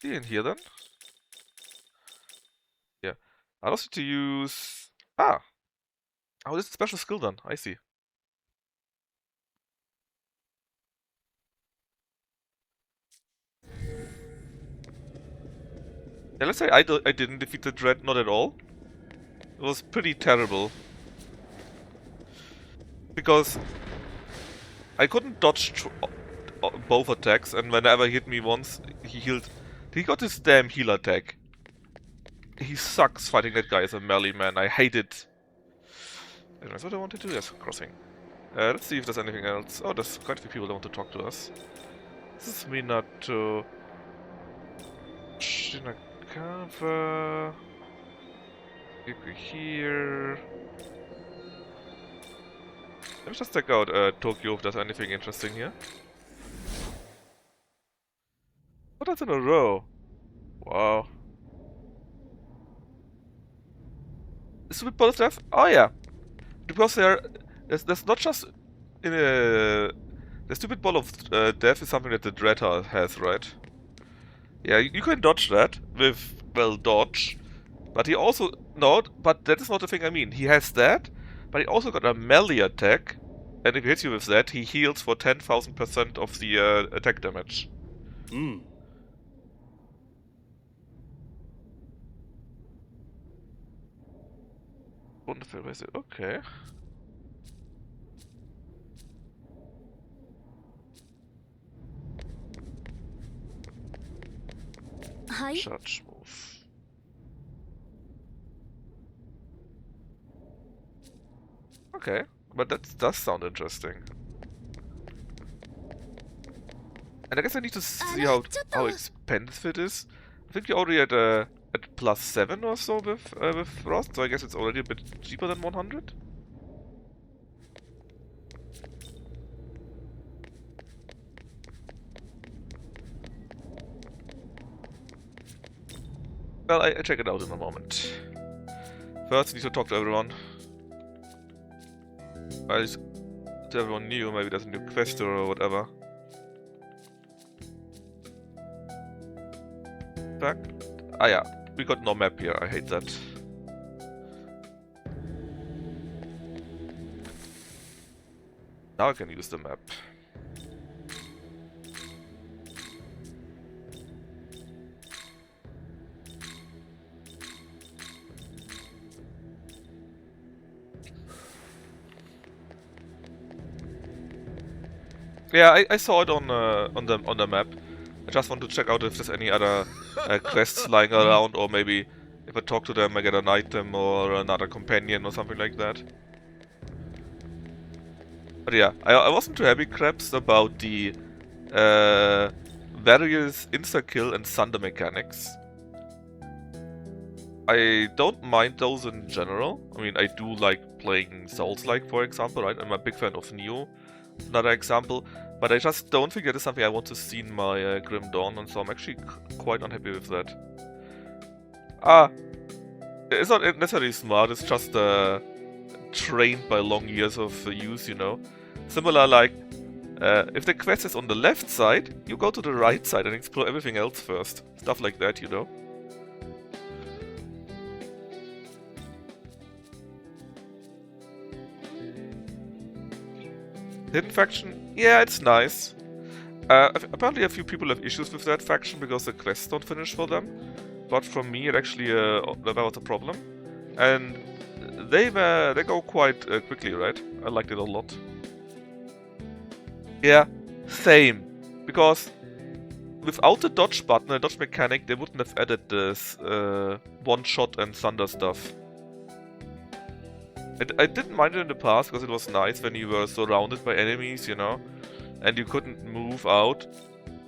he in here then? Yeah. I also need to use... Ah! Oh, this is a special skill then. I see. Yeah, let's say I didn't defeat the Dread, not at all. It was pretty terrible. Because I couldn't dodge both attacks, and whenever he hit me once, he healed. He got his damn heal attack. he sucks fighting that guy as a melee man. I hate it. Anyways, what I want to do is crossing. Let's see if there's anything else. Oh, there's quite a few people that want to talk to us. This is Minato. Shinakawa. Iku here. Let's just check out Tokyo if there's anything interesting here. Oh, that's in a row. Wow. Stupid ball of death? Oh yeah. Because there's not just in a... The stupid ball of death is something that the Dreadheart has, right? Yeah, you can dodge that with, well, dodge. But he also... No, but that is not the thing I mean. He has that, but he also got a melee attack. And if he hits you with that, he heals for 10,000% of the attack damage. Wonderful, where is it? Okay. Hi. Charge move. Okay, but that does sound interesting. And I guess I need to see how expensive it is. I think you're already at +7 or so with Frost, so I guess it's already a bit cheaper than 100. Well, I check it out in a moment. First, I need to talk to everyone. At least to everyone new, maybe there's a new quest or whatever. Back. Ah yeah, we got no map here, I hate that. Now I can use the map. Yeah, I saw it on the map. I just want to check out if there's any other quests lying around, or maybe if I talk to them I get an item or another companion or something like that. But yeah, I wasn't too happy, Krebs, about the various insta-kill and thunder mechanics. I don't mind those in general. I mean, I do like playing Souls-like, for example, right? I'm a big fan of Neo, another example. But I just don't think that is something I want to see in my Grim Dawn, and so I'm actually quite unhappy with that. It's not necessarily smart, it's just trained by long years of use, you know. Similar like, if the quest is on the left side, you go to the right side and explore everything else first. Stuff like that, you know. Hidden faction? Yeah, it's nice. Apparently a few people have issues with that faction because the quests don't finish for them. But for me, it actually that was a problem. And they go quite quickly, right? I liked it a lot. Yeah, same. Because without the dodge button, the dodge mechanic, they wouldn't have added this one-shot and thunder stuff. I didn't mind it in the past because it was nice when you were surrounded by enemies, you know, and you couldn't move out.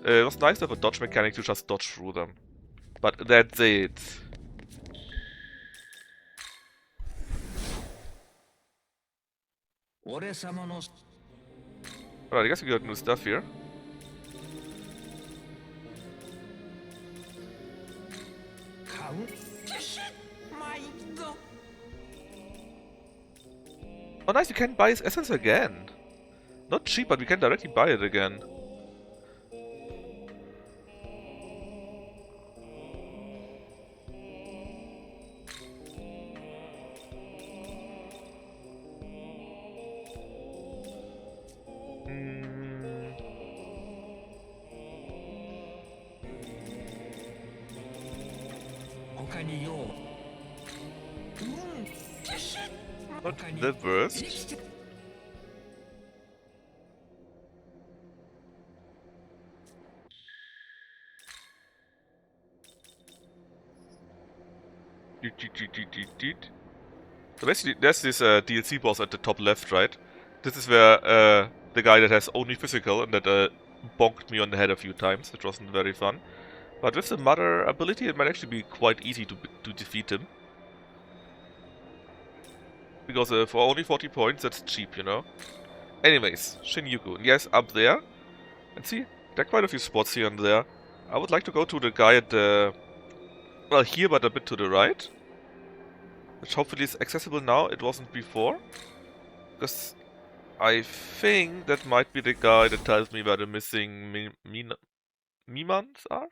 It was nice to have a dodge mechanic to just dodge through them. But that's it. Alright, I guess we got new stuff here. Oh nice, we can buy his essence again. Not cheap, but we can directly buy it again. Not the worst. So basically, there's this DLC boss at the top left, right? This is where the guy that has only physical and that bonked me on the head a few times, which wasn't very fun. But with the mother ability, it might actually be quite easy to defeat him. Because for only 40 points, that's cheap, you know? Anyways, Shinjuku. Yes, up there. And see, there are quite a few spots here and there. I would like to go to the guy at the... Well, here, but a bit to the right. Which hopefully is accessible now. It wasn't before. Because I think that might be the guy that tells me where the missing Mimans are.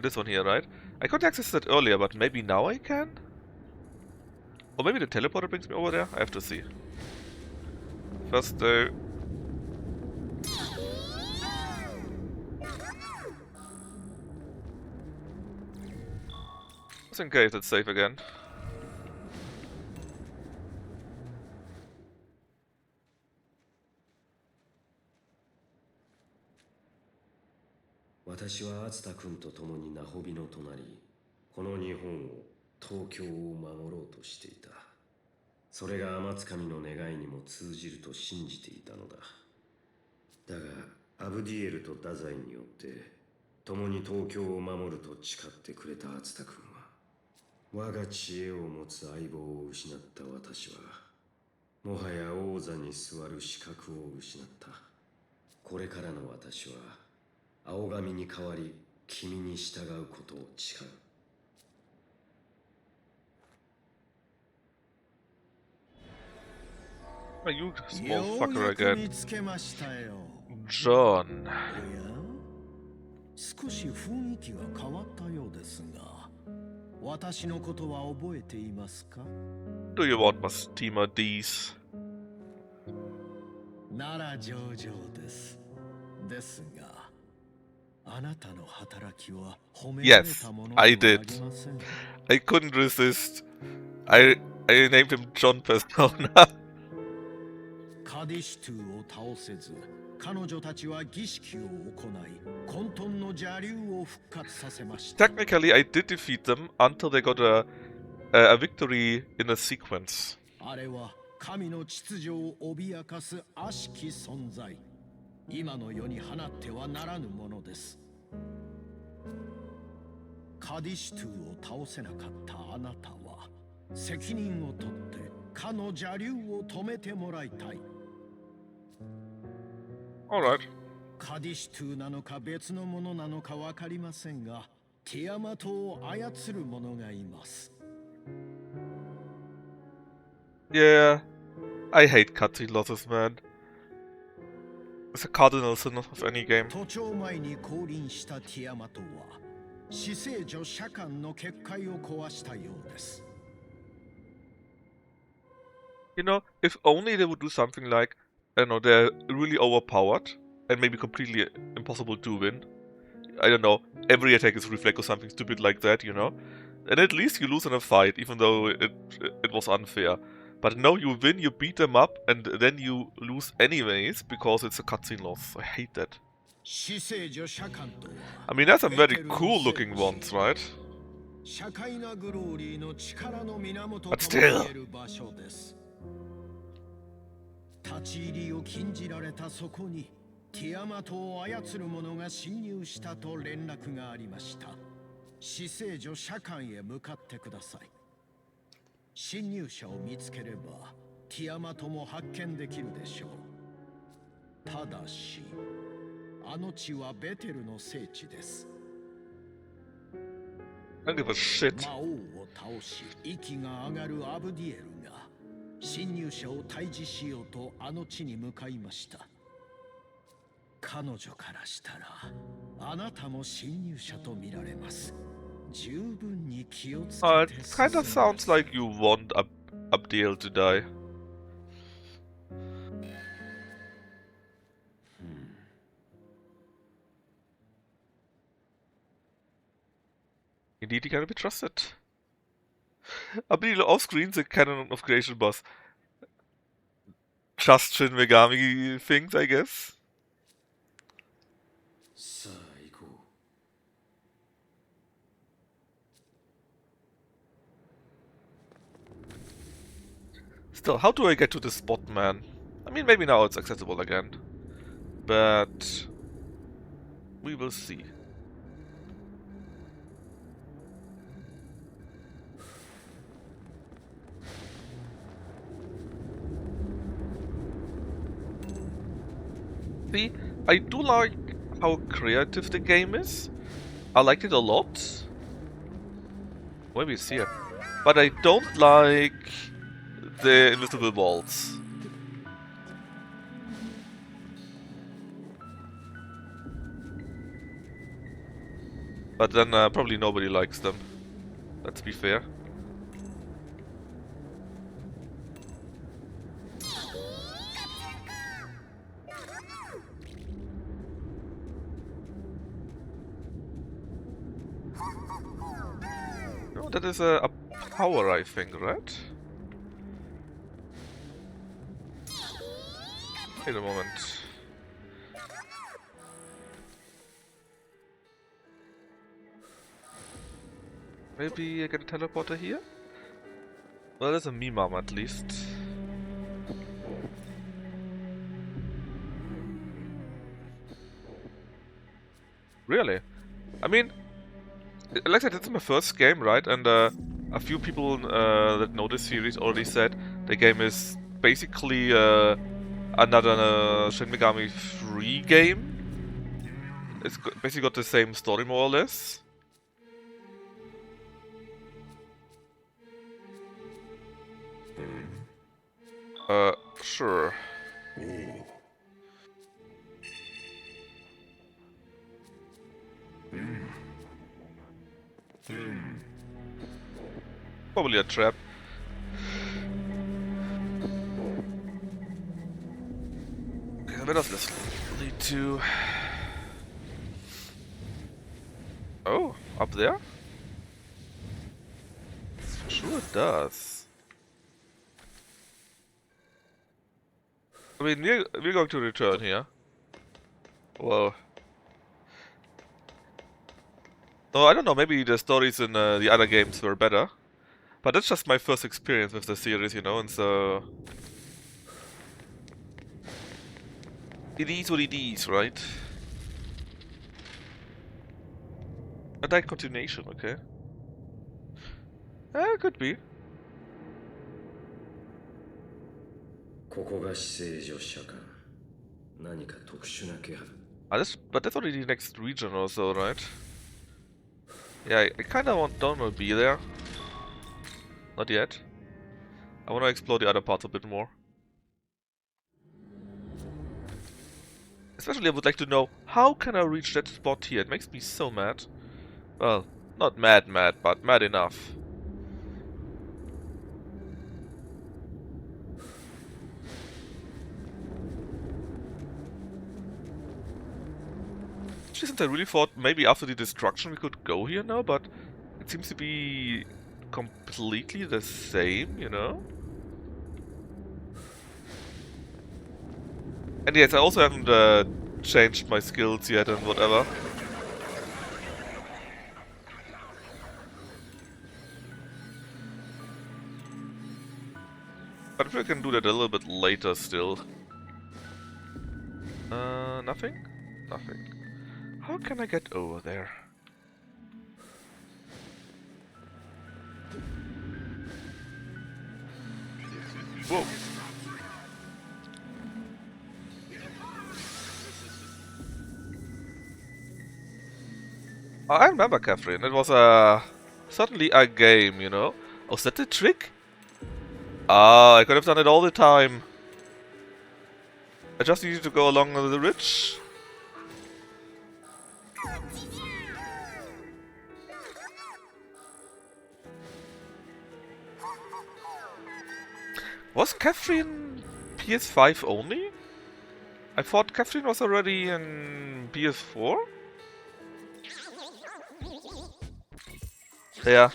This one here, right? I couldn't access that earlier, but maybe now I can? Or maybe the teleporter brings me over there? I have to see. First, just in case it's safe again.「私は敦田君と共にナホビの隣、この日本を、東京を守ろうとしていた。それが天津神の願いにも通じると信じていたのだ。だが、アブディエルと太宰によって、共に東京を守ると誓ってくれた敦田君は、我が知恵を持つ相棒を失った私は、もはや王座に座る資格を失った。これからの私は、青髪に代わり君に従うことを誓う。You small fucker again. John. 少し雰囲気が変わったようですが、私のことは覚えていますか？ Do you want my steamer D's? なら上々です。ですが、あなたの働きは褒められたものではありません。Yes, I couldn't resist. I named him John Persona. カディシュトゥを倒せず、彼女たちは儀式を行い、混沌の邪竜を復活させました。 Technically, I did defeat them until they got a victory in a sequence. あれは神の秩序を脅かす悪しき存在。今の世に放ってはならぬものです。カディシュトゥを倒せなかったあなたは、責任を取ってかの邪竜を止めてもらいたい。Alright. カディシュトゥなのか別のものなのかわかりませんが、ティアマトを操る者がいます。Yeah, I hate cutscene losses, man. It's a cardinal sin of any game. 都庁前に降臨したティアマトは、死聖女シャカンの結界を壊したようです。You know, if only they would do something like, I don't know, they're really overpowered and maybe completely impossible to win. I don't know, every attack is reflect or something stupid like that, you know? And at least you lose in a fight, even though it was unfair. But no, you win, you beat them up, and then you lose anyways because it's a cutscene loss. I hate that. 死聖女シャカンとは、 I mean, there's some very cool looking ones, right? 社会なグローリーの力の源と But も still. 言える場所です。立ち入りを禁じられたそこに、ティアマトを操る者が侵入したと連絡がありました。死聖女シャカンへ向かってください。侵入者を見つければ、ティアマトも発見できるでしょう。ただし、あの地はベテルの聖地です。 I don't give a shit. 魔王を倒し、息が上がるアブディエルが侵入者を退治しようとあの地に向かいました。彼女からしたら、あなたも侵入者と見られます。十分に気をつけて。It kind of sounds like you want Abdiel to die. Indeed, he cannot be trusted. Abdiel off-screen the canon of creation boss. Just Shin Megami things, I guess. さあ行こう。Still, how do I get to this spot, man? I mean, maybe now it's accessible again. But we will see. See, I do like how creative the game is. I like it a lot. Maybe it's here. But I don't like the invisible walls. But then probably nobody likes them. Let's be fair. No, that is a power, I think, right? Wait a moment. Maybe I get a teleporter here? Well, there's a Mimam at least. Really? I mean, like I said, it's my first game, right? And a few people that know this series already said the game is basically another Shin Megami 3 game. It's basically got the same story, more or less. Sure. Probably a trap. Okay, where does this lead to? Oh, up there? Sure it does. I mean, we're going to return here. Whoa. No, I don't know, maybe the stories in the other games were better. But that's just my first experience with the series, you know, and so... It is what it is, right? A direct continuation, okay. Could be. ここが死聖女釈迦。何か特殊な気配。But that's already the next region or so, right? Yeah, I kinda don't want to be there. Not yet. I want to explore the other parts a bit more. Especially I would like to know, how can I reach that spot here? It makes me so mad. Well, not mad, but mad enough. Since I really thought maybe after the destruction we could go here now, but it seems to be completely the same, you know? And yes, I also haven't changed my skills yet and whatever. But if I can do that a little bit later still. Nothing? Nothing. How can I get over there? Whoa! I remember Catherine. It was certainly a game, you know. Oh, is that the trick? Ah, I could have done it all the time. I just needed to go along the ridge. Was Catherine PS5 only? I thought Catherine was already in PS4? Yeah.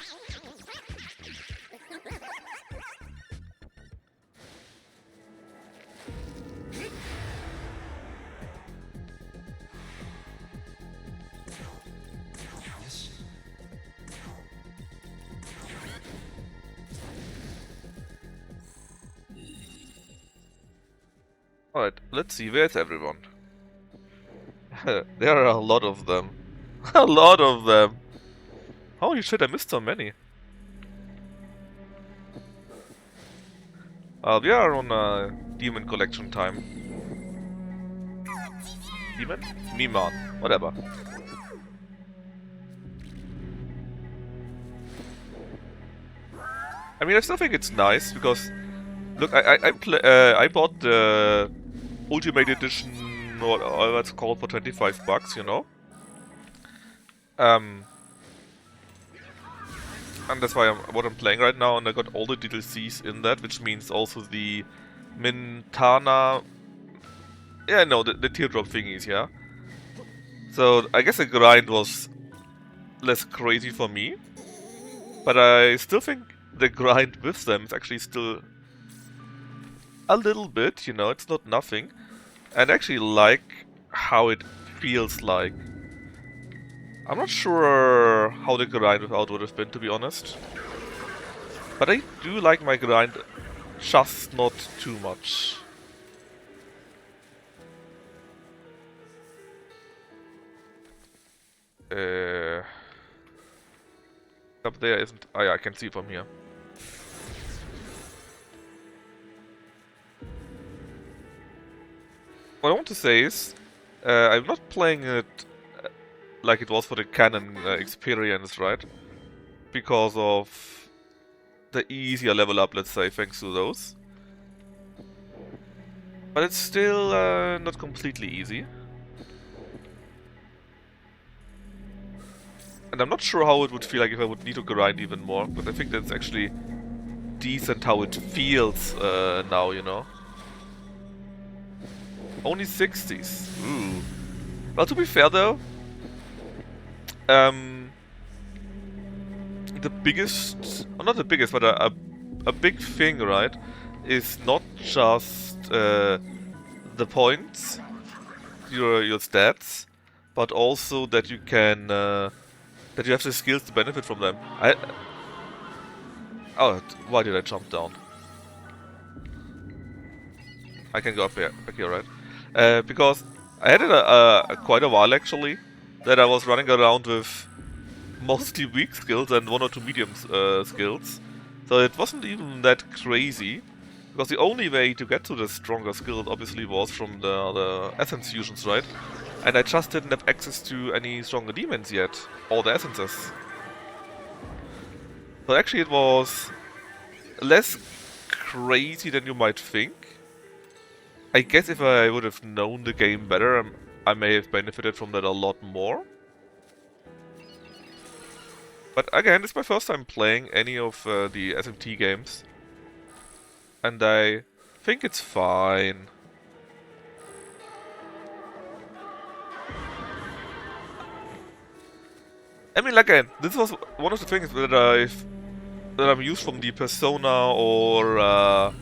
Alright, let's see, where's everyone? There are a lot of them. A lot of them! Holy shit, I missed so many. We are on demon collection time. Demon? Miman, whatever. I mean, I still think it's nice because, look, I bought the Ultimate Edition or whatever it's called for $25, you know. And that's why what I'm playing right now, and I got all the DLCs in that, which means also the Mintana. Yeah, no, the teardrop thingies, yeah. So I guess the grind was less crazy for me, but I still think the grind with them is actually still a little bit, you know, it's not nothing. And I actually like how it feels like. I'm not sure how the grind without would have been, to be honest. But I do like my grind, just not too much. Up there isn't... Oh yeah, I can see from here. What I want to say is, I'm not playing it like it was for the canon experience, right? Because of the easier level up, let's say, thanks to those. But it's still not completely easy. And I'm not sure how it would feel like if I would need to grind even more, but I think that's actually decent how it feels now, you know? Only 60s. Ooh. Well, to be fair though, the biggest, well, not the biggest, but a big thing, right, is not just the points, your stats, but also that you can, that you have the skills to benefit from them. Oh, why did I jump down? I can go up here, back here, right? Because I had it quite a while actually, that I was running around with mostly weak skills and 1 or 2 medium skills. So it wasn't even that crazy, because the only way to get to the stronger skills obviously was from the essence fusions, right? And I just didn't have access to any stronger demons yet, or the essences. So actually it was less crazy than you might think. I guess if I would have known the game better, I may have benefited from that a lot more. But again, it's my first time playing any of the SMT games. And I think it's fine. I mean, again, this was one of the things that I'm used from the Persona or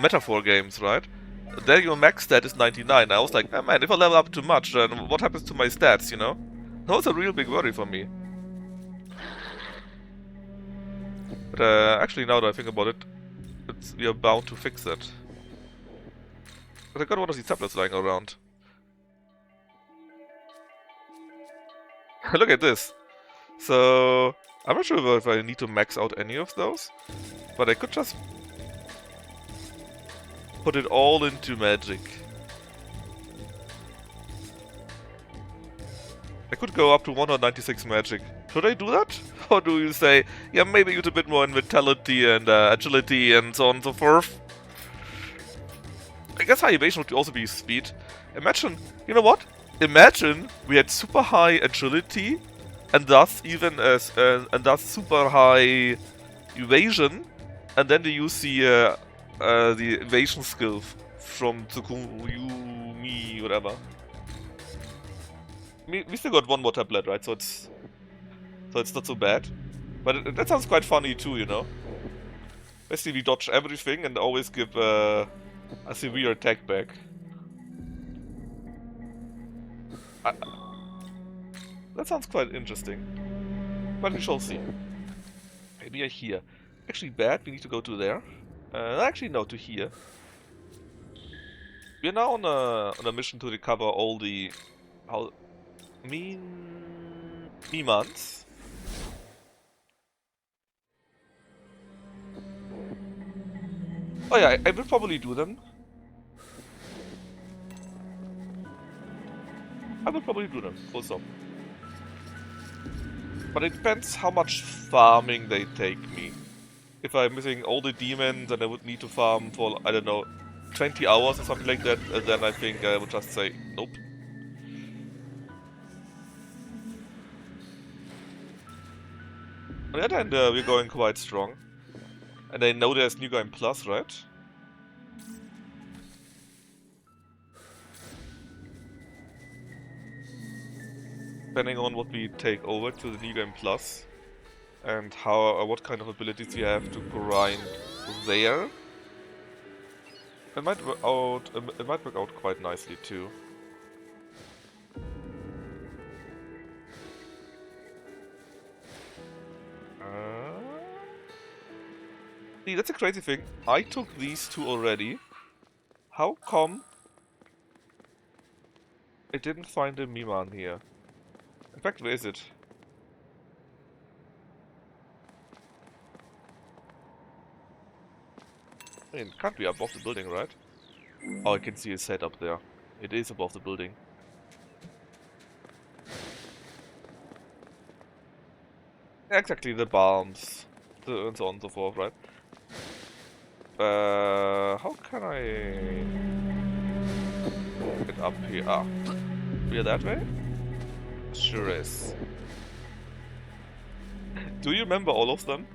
Metaphor games, right? There your max stat is 99. I was like, oh man, if I level up too much, then what happens to my stats, you know? That was a real big worry for me. But actually, now that I think about it, we are bound to fix it. But I got one of these tablets lying around. Look at this. So, I'm not sure if I need to max out any of those, but I could just put it all into magic. I could go up to 196 magic. Should I do that? Or do you say, yeah, maybe use a bit more in vitality and agility and so on and so forth? I guess high evasion would also be speed. Imagine, you know what? Imagine we had super high agility and thus even and thus super high evasion, and then we use the evasion skill from Tsukumi, whatever. We still got one more tablet, right? So it's not so bad. But that sounds quite funny too, you know. Basically, we dodge everything and always give a severe attack back. That sounds quite interesting. But we shall see. Maybe I hear. Actually, bad. We need to go to there. Actually, no, to here. We're now on a mission to recover all the Mimans. Oh yeah, I will probably do them. I will probably do them, full stop. But it depends how much farming they take me. If I'm missing all the demons and I would need to farm for, I don't know, 20 hours or something like that, then I think I would just say, nope. On the other hand, we're going quite strong. And I know there's New Game Plus, right? Depending on what we take over to the New Game Plus and how what kind of abilities we have to grind there. It might work out. It might work out quite nicely too. See, that's a crazy thing. I took these two already. How come I didn't find a Miman here? In fact, where is it? I mean, it can't be above the building, right? Oh, I can see his head up there. It is above the building. Exactly, the bombs. And so on and so forth, right? How can I get up here? Ah, we are that way? Sure is. Do you remember all of them?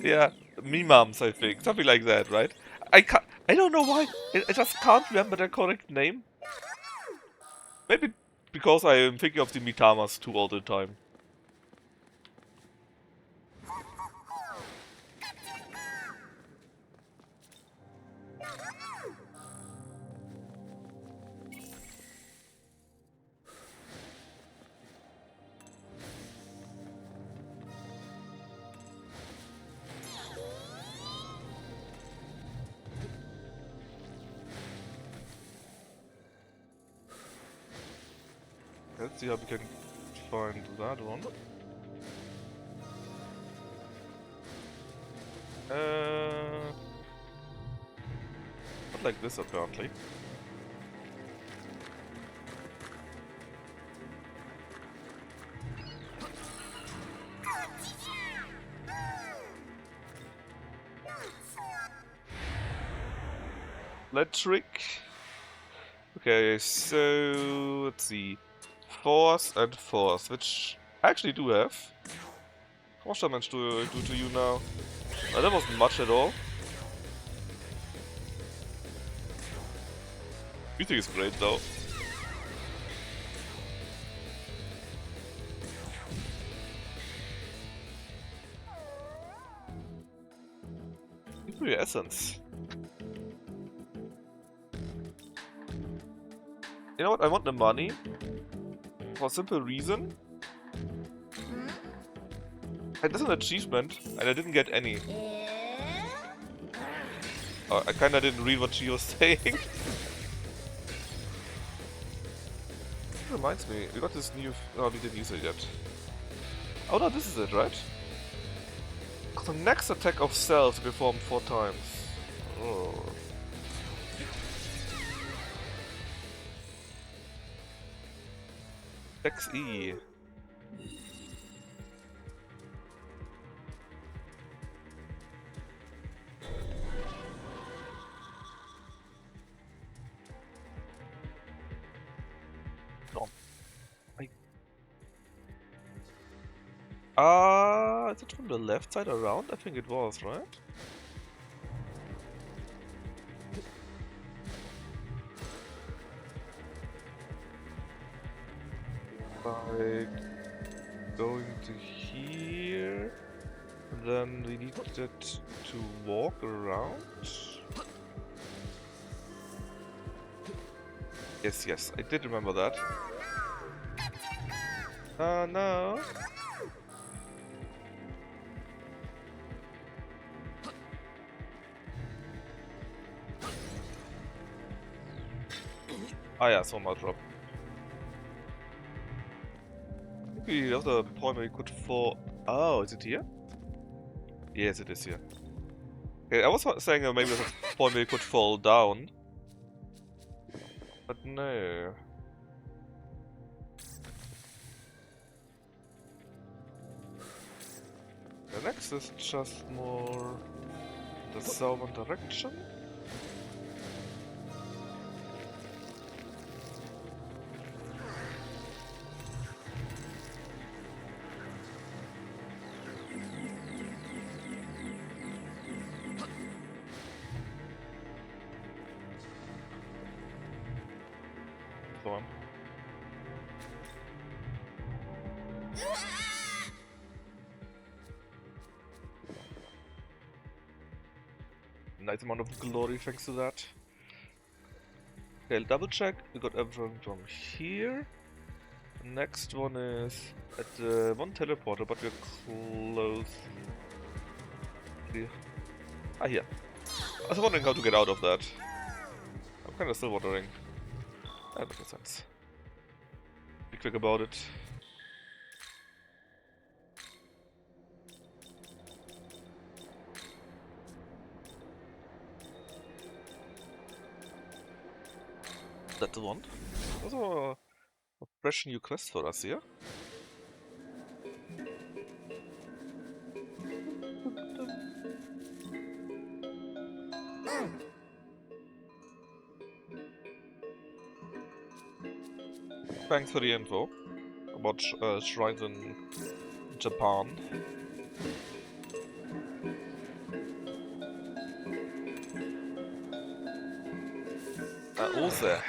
Yeah, Mimams, I think. Something like that, right? I don't know why. I just can't remember the correct name. Maybe because I am thinking of the Mitamas too all the time. Let's see how we can find that one. Not like this apparently. Electric. Okay, so let's see. Force and Force, which I actually do have. How much damage do I do to you now? That wasn't much at all. Music is great though. Give me your essence. You know what? I want the money. For a simple reason. It is an achievement, and I didn't get any. Oh, I kinda didn't read what she was saying. Reminds me, we got this new... Oh, we didn't use it yet. Oh no, this is it, right? The next attack of self to be performed 4 times. Oh. XE. Is it from the left side around? I think it was, right? Like going to here. And then we need that to walk around. Yes, yes, I did remember that. No. Ah yeah, so much drop. Maybe the other point where we could fall. Oh, is it here? Yes, it is here. Okay, I was saying maybe there's a point where we could fall down. But no. The next is just more the southern direction. So on. Nice amount of glory thanks to that. Okay, I'll double check. We got everything from here. The next one is at the one teleporter, but we're close. Here. Ah, here. I was wondering how to get out of that. I'm kinda still wondering. That makes sense. Be quick about it. That's the one. Also a fresh new quest for us here. Thanks for the info about shrines in Japan. Also.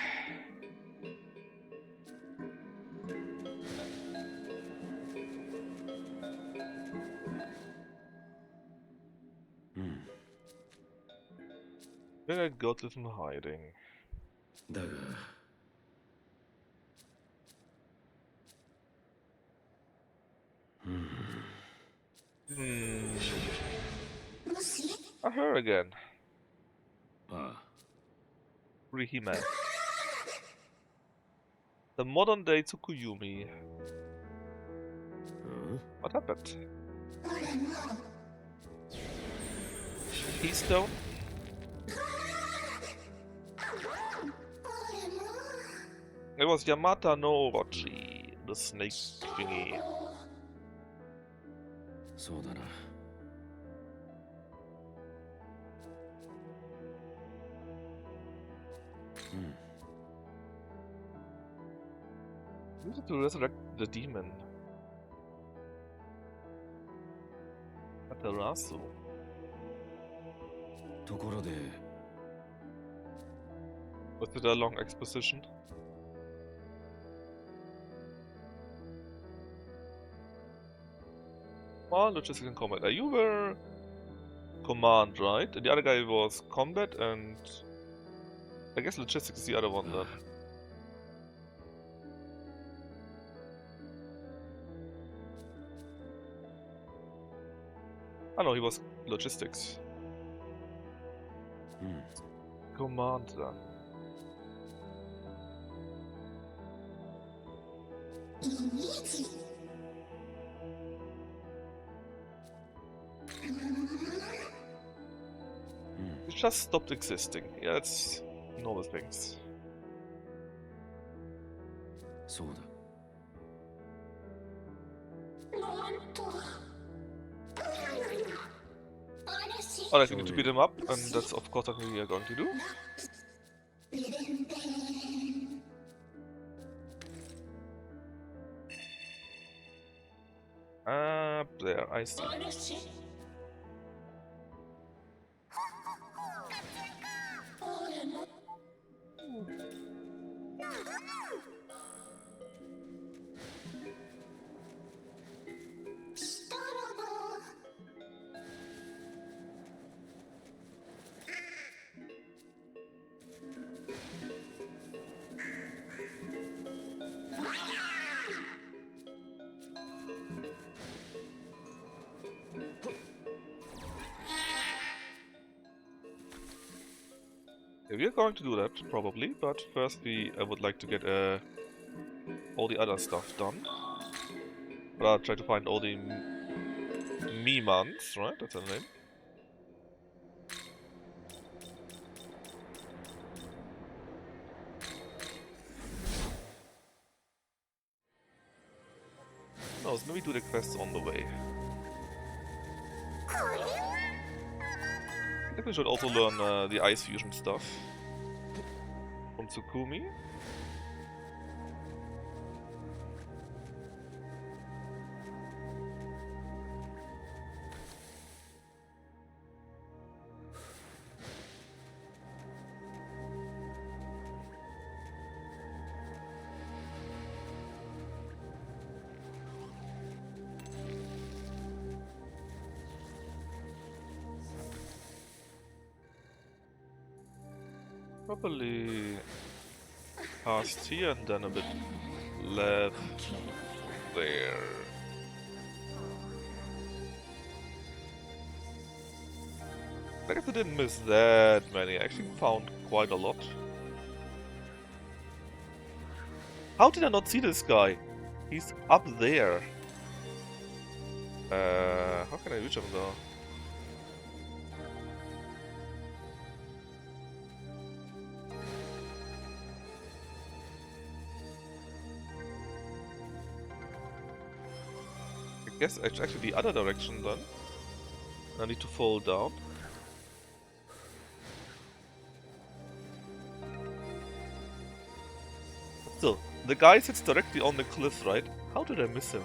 Then I got it in hiding. だが Her again. ああ Rihime. The modern day Tsukuyumi. What happened? Keystone? It was Yamata no Orochi, the snake thingy. そうだな We need to resurrect the demon. Atarasu. ところで Was it a long exposition? Oh, logistics and combat. You were command, right? And the other guy was combat, and I guess logistics is the other one then. Oh no, he was logistics. Command then. It just stopped existing. Yeah, it's normal things. そうだ Alright, we need to beat him up, and that's of course something we are going to do. Up there, I see. Yeah, we are going to do that, probably, but first I would like to get all the other stuff done. But I'll try to find all the Mimans, right? That's her name. No, so maybe do the quests on the way. I think we should also learn the ice fusion stuff from Tsukumi. Probably past here and then a bit left there. I guess I didn't miss that many. I actually found quite a lot. How did I not see this guy? He's up there. How can I reach him though? I guess it's actually the other direction then. I need to fall down. Still, the guy sits directly on the cliff, right? How did I miss him?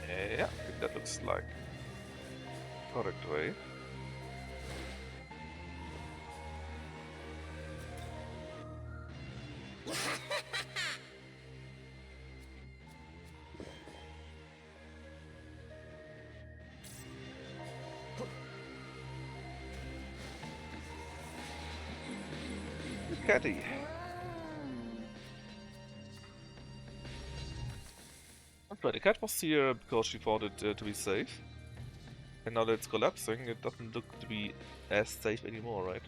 Yeah, I think that looks like correct way. Catty. Right, the cat was here because she thought it to be safe. And now that it's collapsing, it doesn't look to be as safe anymore, right?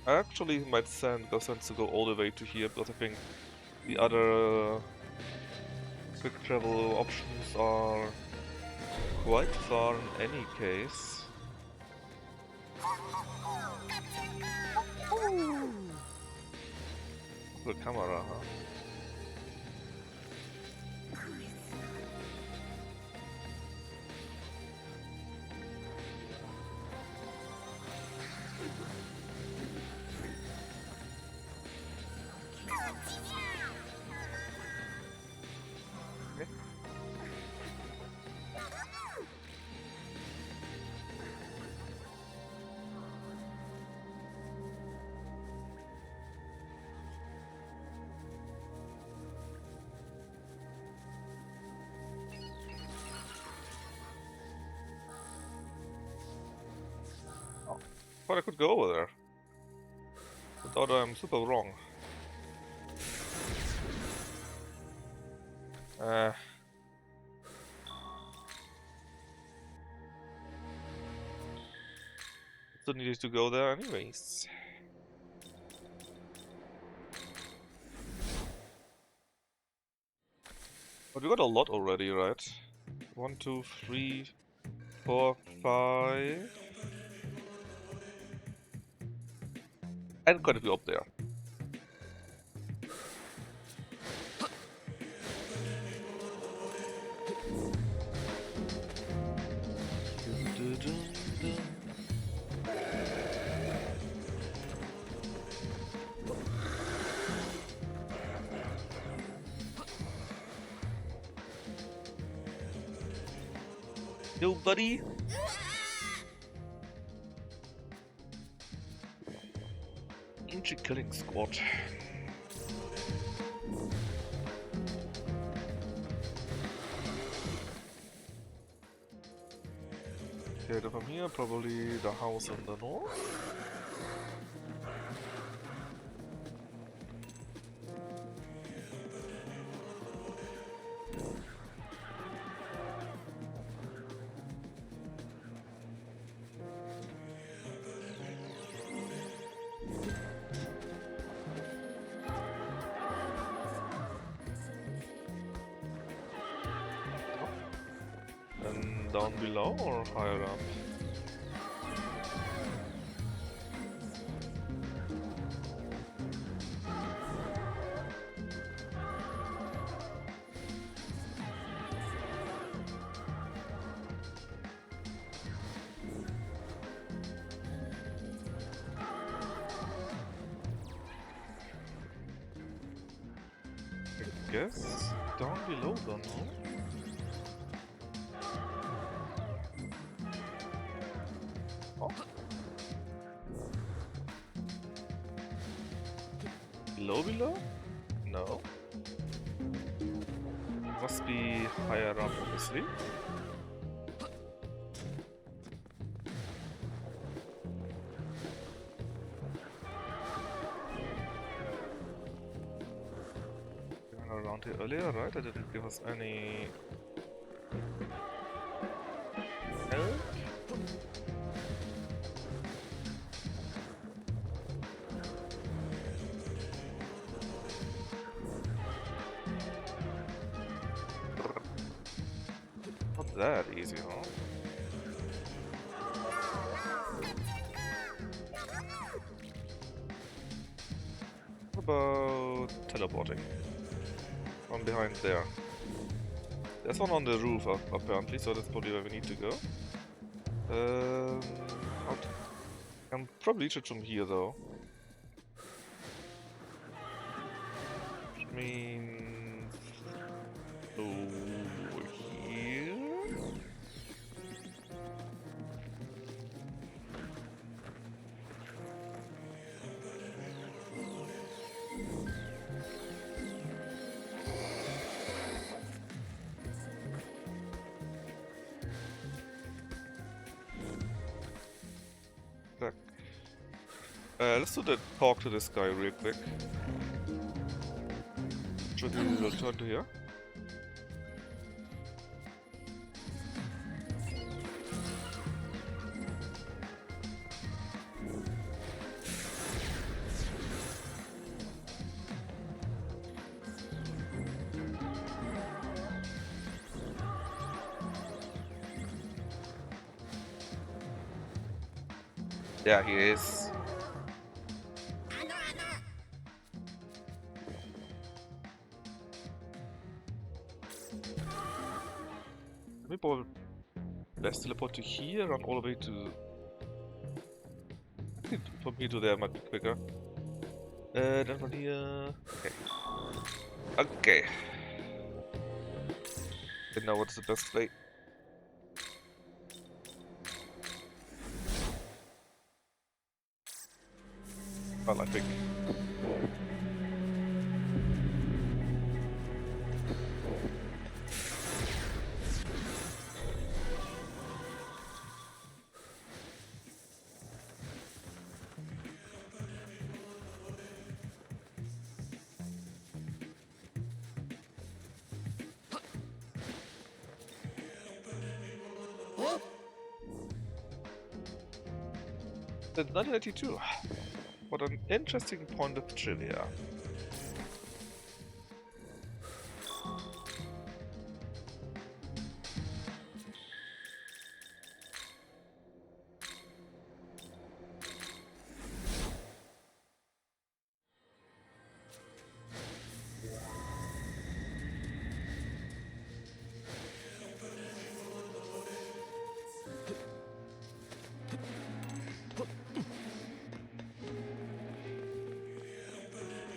I actually might go sense to go all the way to here because I think the other quick travel options are quite far in any case. The camera, huh? But I could go over there. Without I'm super wrong. Still needed to go there anyways. But we got a lot already, right? 1, 2, 3, 4, 5. And quite a few up there. Yo, buddy. Ninja killing squad. Okay, then from here, probably the house in the north. And down below or higher up? I guess down below then, no? Oh. Below? No. Must be higher up, obviously. We went around here earlier, right? I didn't give us any help. Not that easy, huh? What about teleporting? From behind there. There's one on the roof apparently, so that's probably where we need to go. I can probably reach it from here though. Which means over here. Let's do the talk to this guy real quick. Should we return to here? Yeah, he is. Maybe probably best teleport to here and all the way to... I think from here to there might be quicker. Then from here... Okay. Okay. I know what's the best way. Well, I think. It's 1982. What an interesting point of trivia.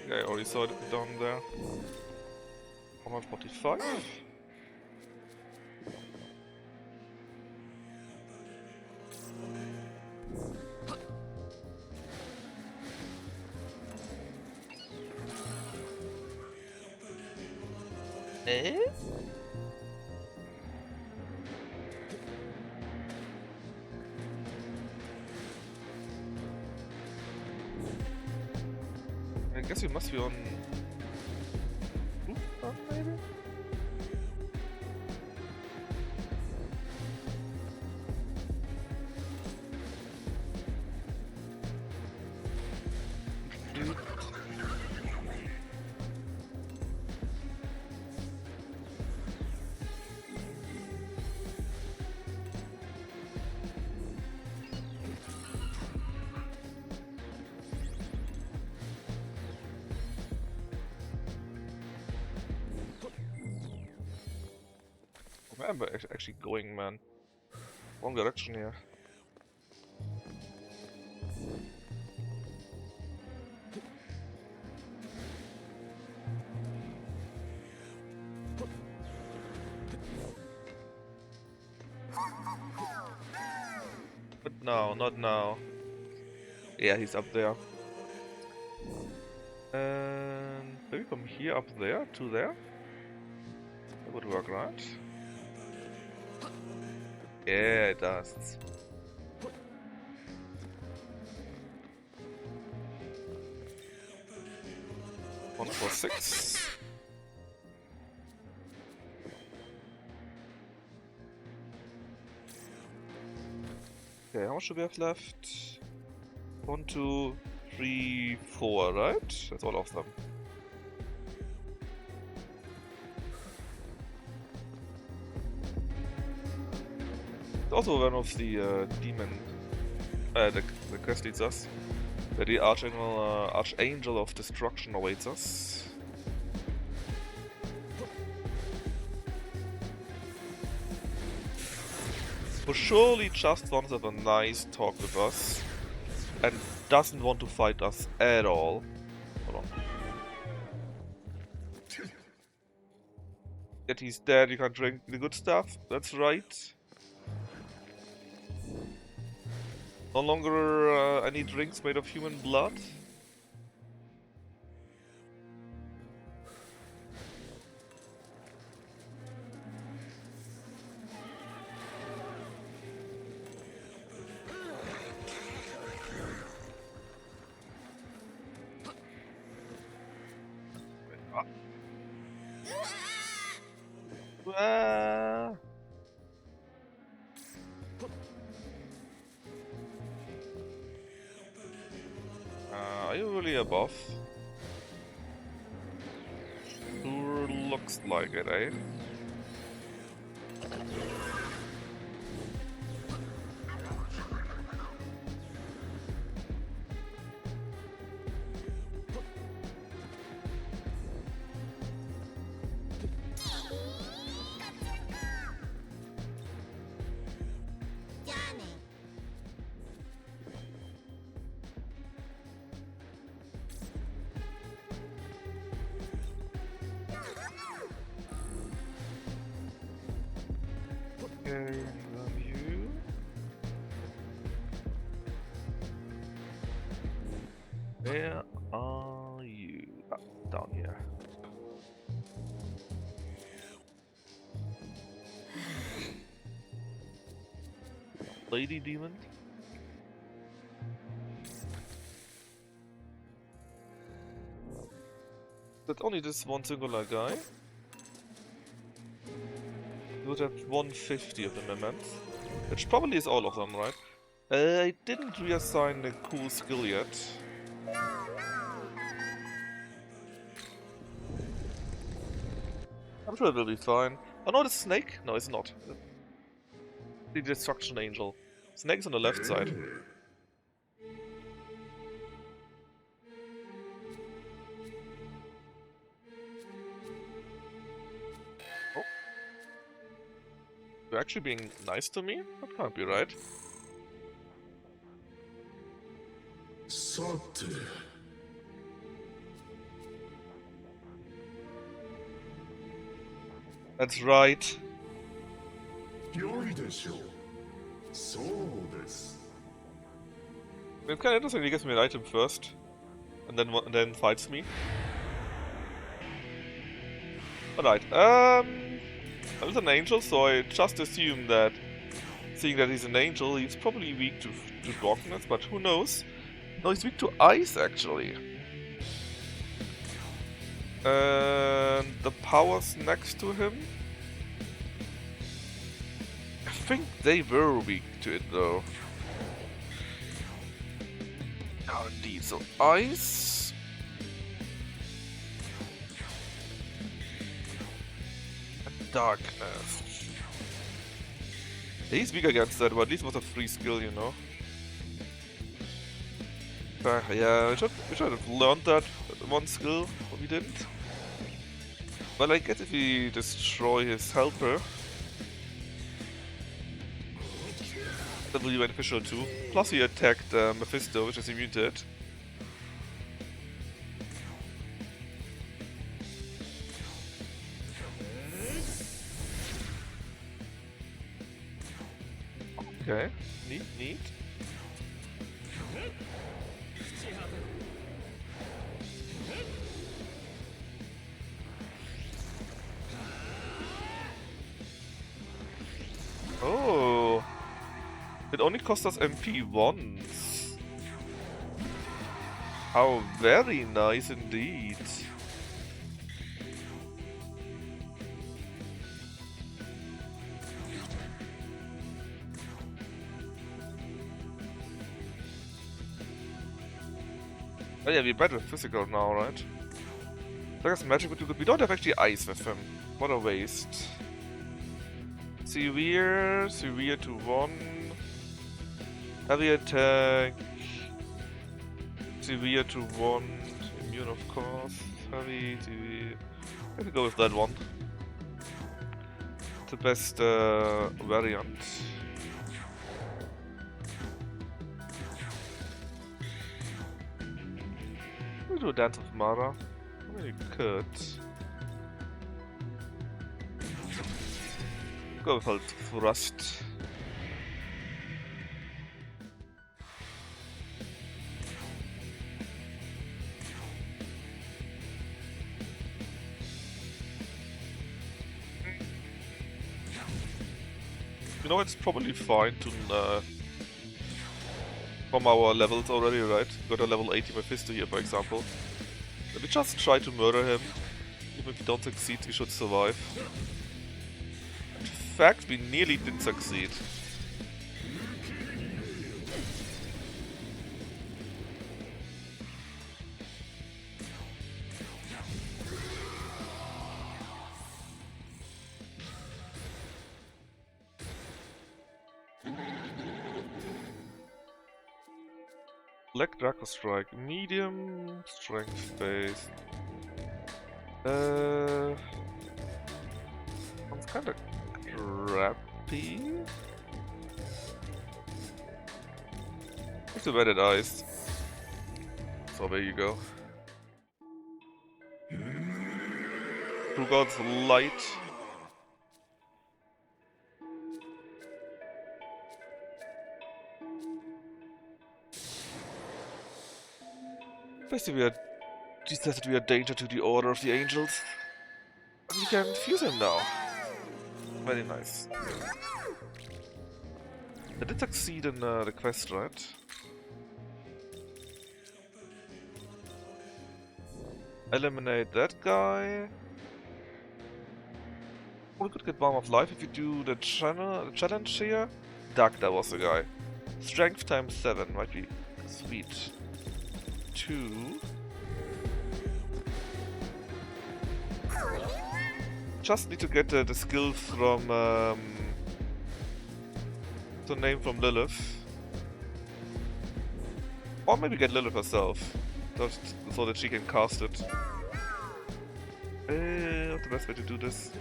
I already saw it down there. 145? Eh? guess we must be on... rooftop, maybe? Where am I actually going, man? Wrong direction here. But no, not now. Yeah, he's up there. And maybe from here up there to there? That would work, right? Yeah, it does. One for 6. Okay, how much do we have left? 1, 2, 3, 4, right? That's all of them. Also one of the demon, the quest leads us, where the Archangel of Destruction awaits us. Who surely just wants to have a nice talk with us, and doesn't want to fight us at all. Hold on. Yet he's dead, you can't drink the good stuff, that's right. No longer any drinks made of human blood. Are you really above? Sure looks like it, eh? Okay, love you. Where are you? Ah, down here. Lady demon? That's only this one singular guy. You would have 150 of the amendments, which probably is all of them, right? I didn't reassign the cool skill yet. I'm sure it will be fine. Oh no, the snake? No, it's not. The destruction angel. Snake's on the left side. Oh. You're actually being nice to me? That can't be right. さて That's right. 良いでしょう。そうです。 It's kind of interesting. He gives me an item first, and then fights me. Alright. I was an angel, so I just assume that, seeing that he's an angel, he's probably weak to darkness. But who knows? No, he's weak to ice actually. And the powers next to him. I think they were weak to it though. Oh, indeed. So ice. And darkness. He's weak against that, but at least it was a free skill, you know. Yeah, we should have learned that one skill, but we didn't. Well, I guess if we destroy his helper, that will be beneficial too. Plus he attacked Mephisto, which is immune to it. Okay, neat. Oh, it only cost us MP once. How very nice indeed. Oh yeah, we're better with physical now, right? I guess magic would do good. We don't have actually ice with him. What a waste. Severe to 1. Heavy attack. Severe to 1. Immune, of course. Heavy, severe. I can go with that one. The best variant. We'll do a Dance of Mara. I mean, you could. Go with halt Thrust. You know, it's probably fine to from our levels already, right? Got a level 80 Mephisto here, for example. Let me just try to murder him. Even if we don't succeed, we should survive. In fact, we nearly didn't succeed. Black Draco Strike, medium strength based. Sounds kinda crappy. It's too bad it iced. So there you go. True God's Light. Basically, he says that we are a danger to the Order of the Angels. And we can fuse him now. Very nice. I did succeed in the quest, right? Eliminate that guy. Oh, we could get Balm of Life if you do the challenge here. Duck, that was the guy. Strength times 7 might be sweet. 2. Just need to get the skill from the name from Lilith, or maybe get Lilith herself, just so that she can cast it. What's the best way to do this?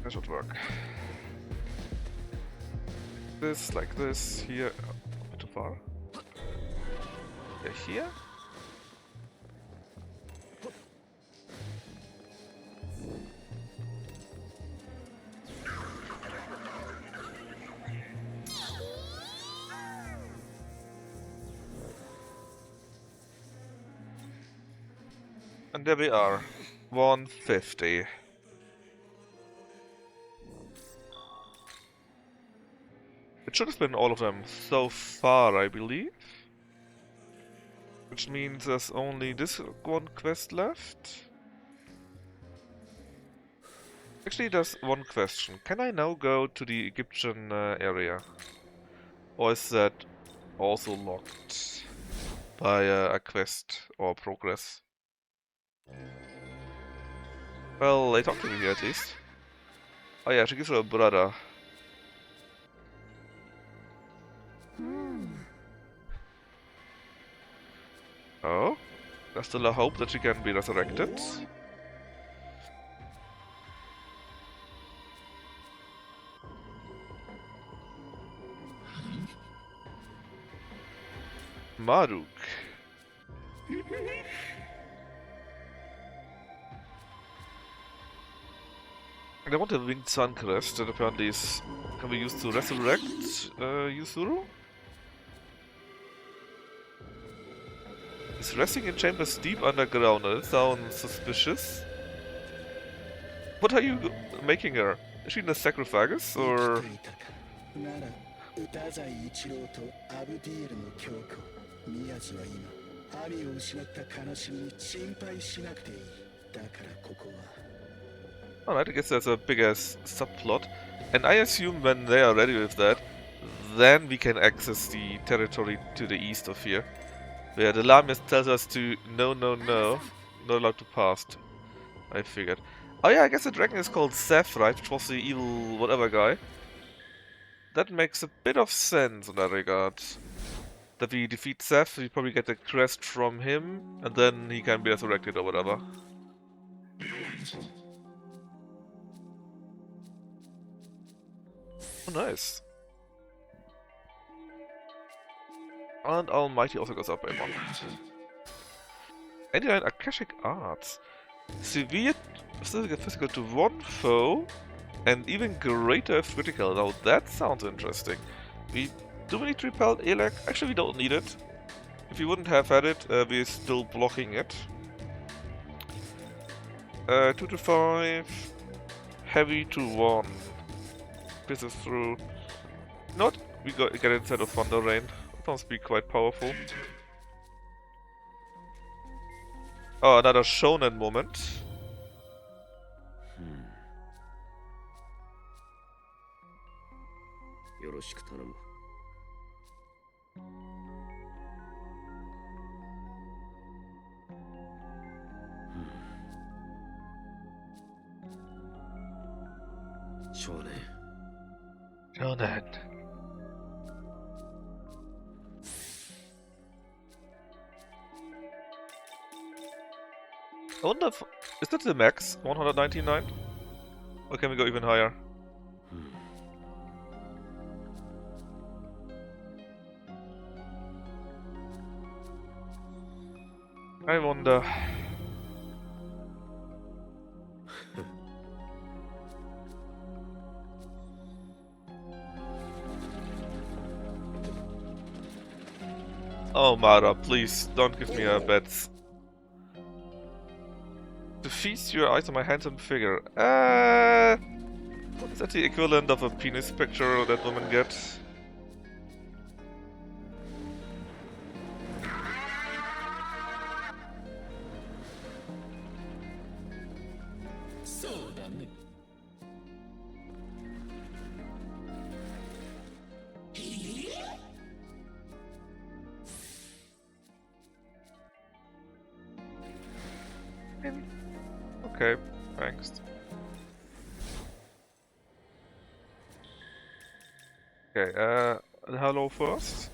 That should work. This, like this, here. A bit too far. Yeah, here. And there we are. 150. It should have been all of them so far, I believe. Which means there's only this one quest left. Actually, there's one question. Can I now go to the Egyptian area? Or is that also locked by a quest or progress? Well, they talked to me here at least. Oh yeah, she gives her a brother. Oh? There's still a hope that she can be resurrected. Maruk. And I want a winged sun crest that apparently can be used to resurrect Yuzuru? Is resting in chambers deep underground. That sounds suspicious. What are you making her? Is she in a sarcophagus or? なら太宰一郎とアブディールの強子宮地は今兄を失った悲しみに心配しなくていいだからここは Alright, I guess there's a big ass subplot. And I assume when they are ready with that, then we can access the territory to the east of here. Where the Lamias tells us to no, not allowed to pass. I figured. Oh yeah, I guess the dragon is called Seth, right? Which was the evil whatever guy. That makes a bit of sense in that regard. That we defeat Seth, we probably get the crest from him, and then he can be resurrected or whatever. Oh, nice. And Almighty also goes up by 1. 89 Akashic Arts. Severe physical to 1 foe, and even greater if critical. Now that sounds interesting. Do we need to repel Elec? Actually, we don't need it. If we wouldn't have had it, we're still blocking it. 2 to 5. Heavy to 1. Pisses through. Not we get it instead of Thunder Rain. That sounds to be quite powerful. Oh, another shonen moment. よろしく頼む。少年。Shonen. I wonder if... Is that the max? 199? Or can we go even higher? I wonder... Oh Mara, please, don't give me a bet. To feast your eyes on my handsome figure. Is that the equivalent of a penis picture that women get? Okay, thanks. Okay, hello first.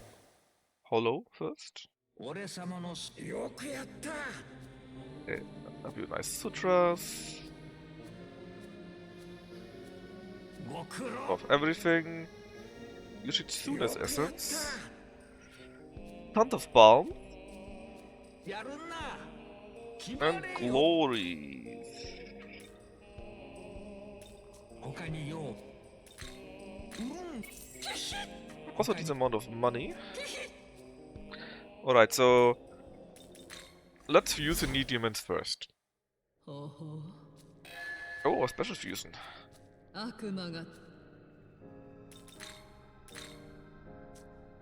Hello first. 俺様のよくやった Okay, a few nice sutras. ご苦労 Of everything. Yoshitsune's essence. Plant of Balm. やるな And Glory. 他に用 Also a decent amount of money. Alright, so let's use the Knee Demons first. ほほ Oh, a special fusion. 悪魔が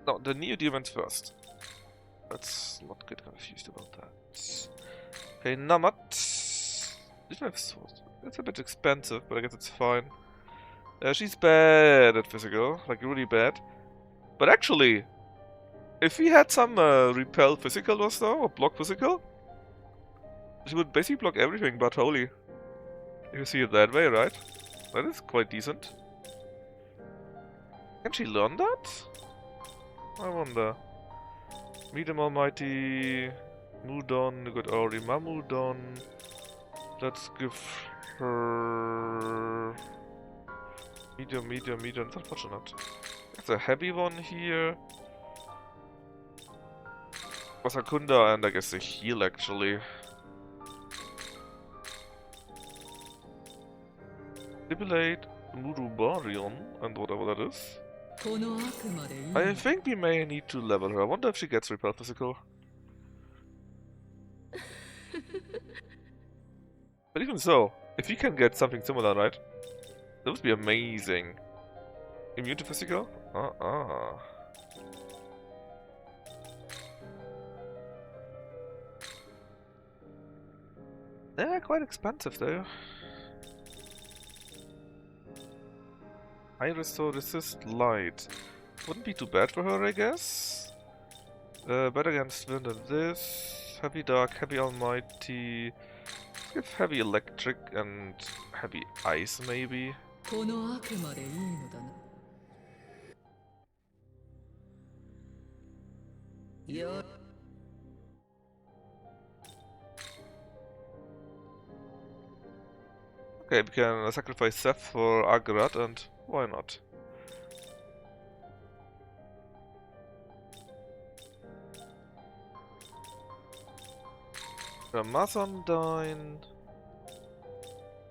No, the Neo Demons first. Let's not get confused. Okay, Namat. It's a bit expensive, but I guess it's fine. She's bad at physical, like really bad. But actually, if we had some repel physical or so, or block physical, she would basically block everything but holy. If you see it that way, right? That is quite decent. Can she learn that? I wonder. Medium Almighty, Mudon, you got already Mamudon. Let's give her medium, it's unfortunate. It's a heavy one here. Wasakunda and I guess a heal actually. Stipulate Murubarion and whatever that is. I think we may need to level her. I wonder if she gets repel physical. But even so, if we can get something similar, right? That would be amazing. Immune to physical? They're quite expensive though. High restore resist light. Wouldn't be too bad for her, I guess. Better against wind than this. Heavy dark, heavy almighty. Let's give heavy electric and heavy ice maybe. Okay, we can sacrifice Seth for Agrat and why not? Ramazandine.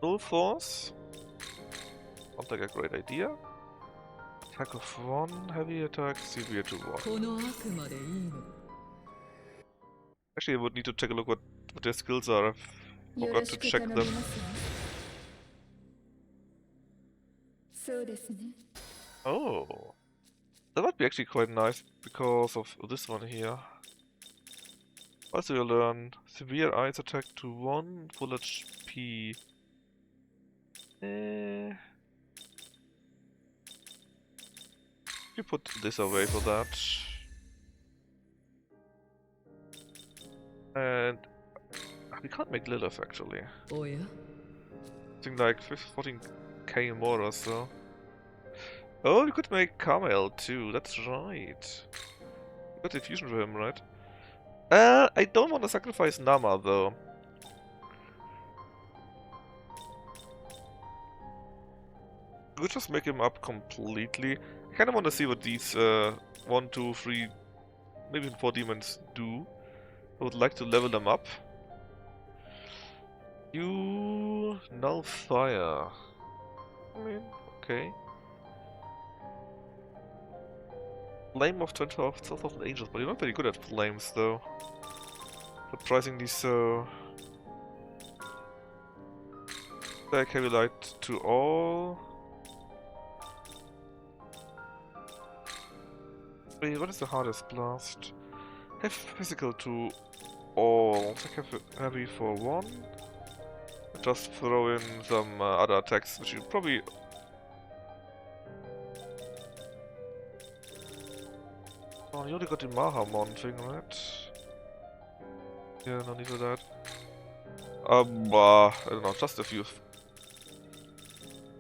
Null Force. Sounds like a great idea. Attack of 1, heavy attack, severe to 1. Actually, I would need to take a look what their skills are. I forgot to check them. Oh. That would be actually quite nice because of this one here. Also you learn severe ice attack to 1, full HP. You put this away for that. And we can't make Lilith actually. Oh yeah? Something like 14k more or so. Oh, we could make Carmel too, that's right. We got the fusion for him, right? I don't want to sacrifice Nama though. We'll just make him up completely. I kinda want to see what these 1, 2, 3, maybe even 4 demons do. I would like to level them up. You null fire. I mean, okay. Flame of 12,000 angels, but you're not very good at flames though. Surprisingly so. Stack heavy light to all. Wait, what is the hardest blast? Have physical to all. Stack heavy for 1. Just throw in some other attacks, which you probably. Oh, you only got the Mahamon thing, right? Yeah, no need for that. I don't know, just a few.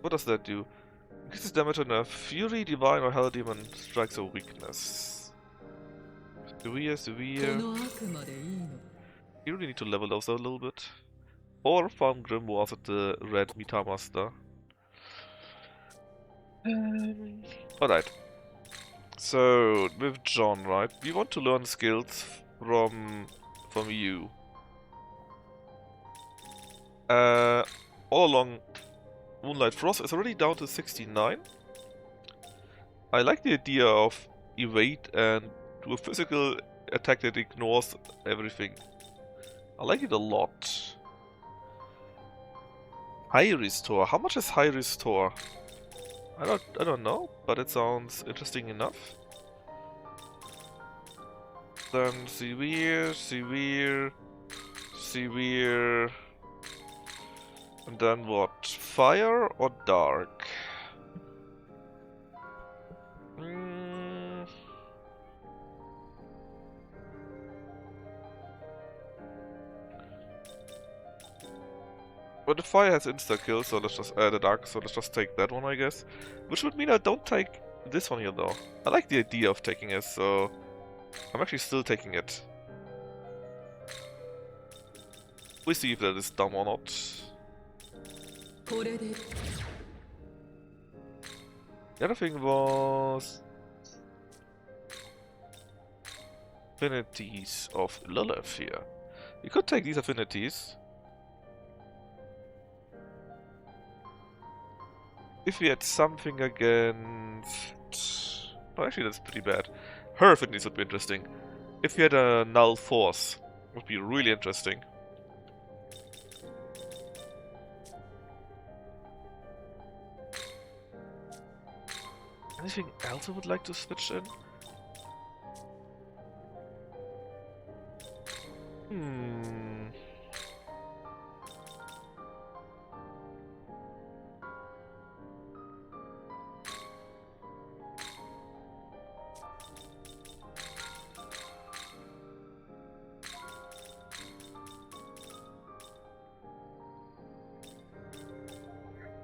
What does that do? Increases damage on a Fury, Divine, or Hell Demon strikes a weakness. Severe. You really need to level those out a little bit. Or farm Grimoires at the Red Mita Master. Alright. So, with John, right? We want to learn skills from you. All along, Moonlight Frost is already down to 69. I like the idea of evade and do a physical attack that ignores everything. I like it a lot. High Restore. How much is High Restore? I don't know, but it sounds interesting enough. Then severe, severe. And then what? Fire or dark? But the fire has insta kill, so let's just the dark, so let's just take that one, I guess. Which would mean I don't take this one here though. I like the idea of taking it, so I'm actually still taking it. We see if that is dumb or not. The other thing was affinities of Lilith here. We could take these affinities. If we had something against... Oh, actually that's pretty bad. Her affinities would be interesting. If we had a null force, it would be really interesting. Anything else I would like to switch in?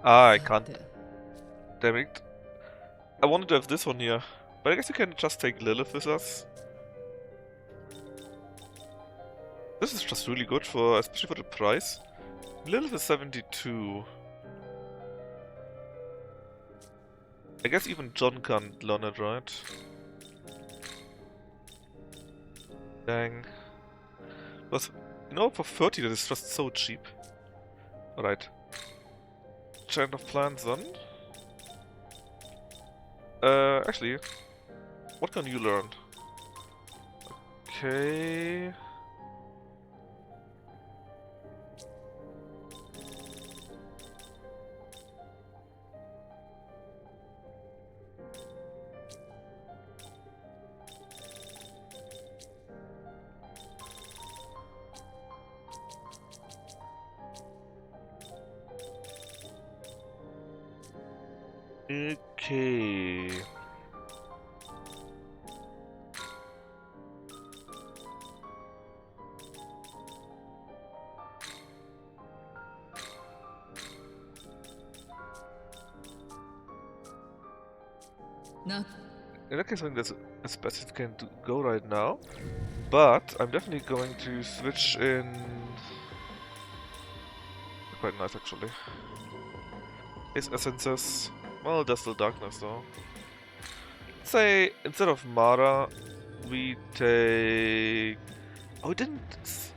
Ah, I can't. Damn it. I wanted to have this one here, but I guess we can just take Lilith with us. This is just really good for, especially for the price. Lilith is 72. I guess even John can't learn it, right? Dang. But, you know, for 30 that is just so cheap. Alright. Giant of plans then. Actually, what can you learn? Okay. Okay. In that case, I think that's as best as it can go right now. But I'm definitely going to switch in. Quite nice, actually. His essences. Well, there's still darkness though. Let's say instead of Mara, we take. Oh, we didn't.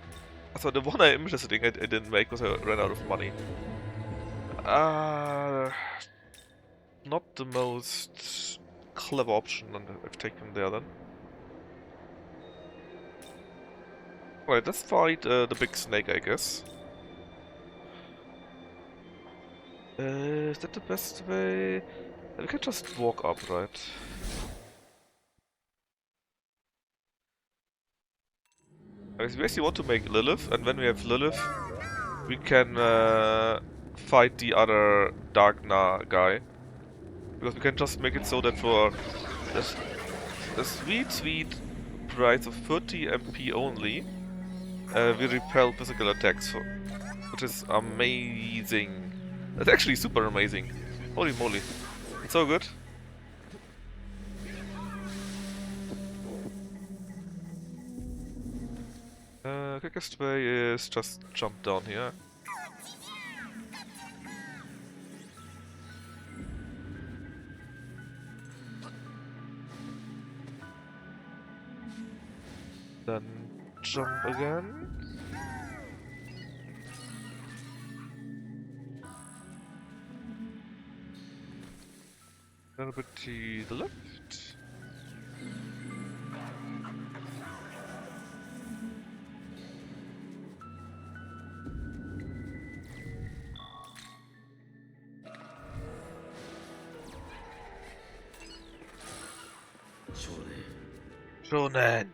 So the one I'm interested in, I didn't make because I ran out of money. Not the most clever option, and I've taken there then. Alright, let's fight the big snake, I guess. Is that the best way? We can just walk up, right? If we actually want to make Lilith, and when we have Lilith, we can fight the other Darkna guy. Because we can just make it so that for a sweet price of 30 MP only, we repel physical attacks, which is amazing. That's actually super amazing. Holy moly. It's so good. Quickest way is just jump down here. Then jump again. A little bit to the left. Shonen.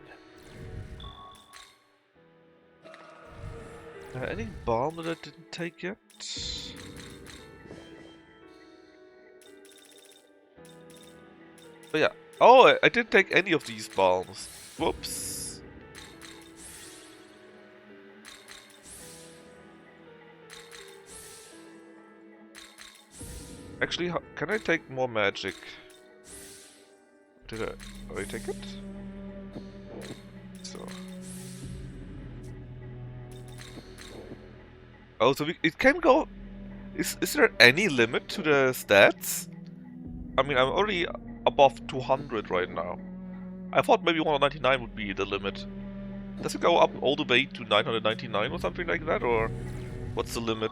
Any balm that I didn't take yet? Oh yeah. Oh, I didn't take any of these balms. Whoops. Actually, can I take more magic? Did I already take it? So. Oh, so it can go. Is there any limit to the stats? I mean, I'm already above 200 right now. I thought maybe 199 would be the limit. Does it go up all the way to 999 or something like that, or what's the limit?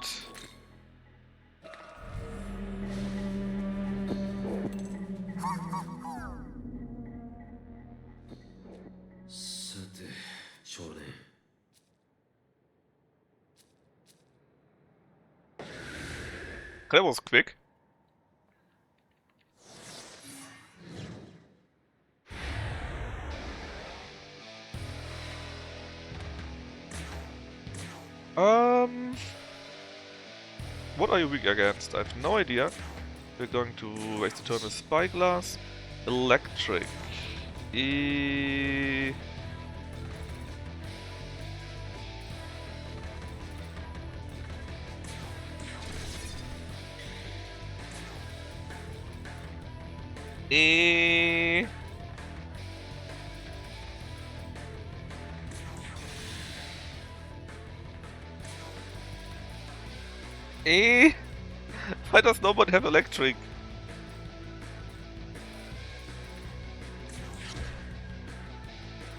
That was quick. What are you weak against? I have no idea. We're going to waste the turn with Spyglass. Electric. Why does nobody have electric?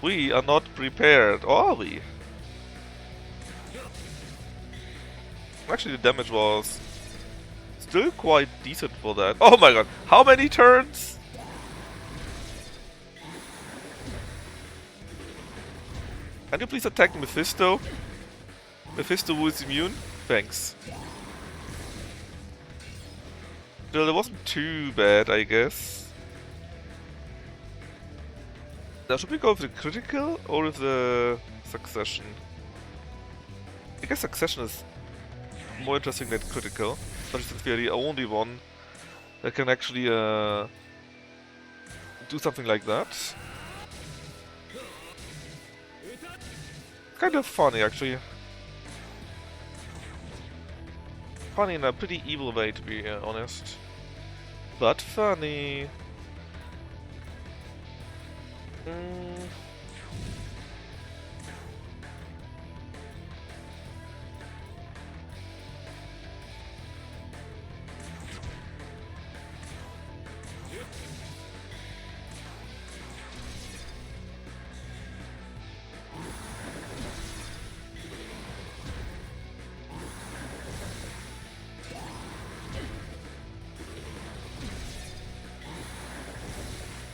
We are not prepared, or are we? Actually, the damage was still quite decent for that. Oh my god, how many turns? Can you please attack Mephisto? Mephisto who is immune? Thanks. Still, it wasn't too bad, I guess. Now, should we go with the critical or with the succession? I guess succession is more interesting than critical, especially since we are the only one that can actually do something like that. Kind of funny, actually. Funny in a pretty evil way, to be honest. But funny.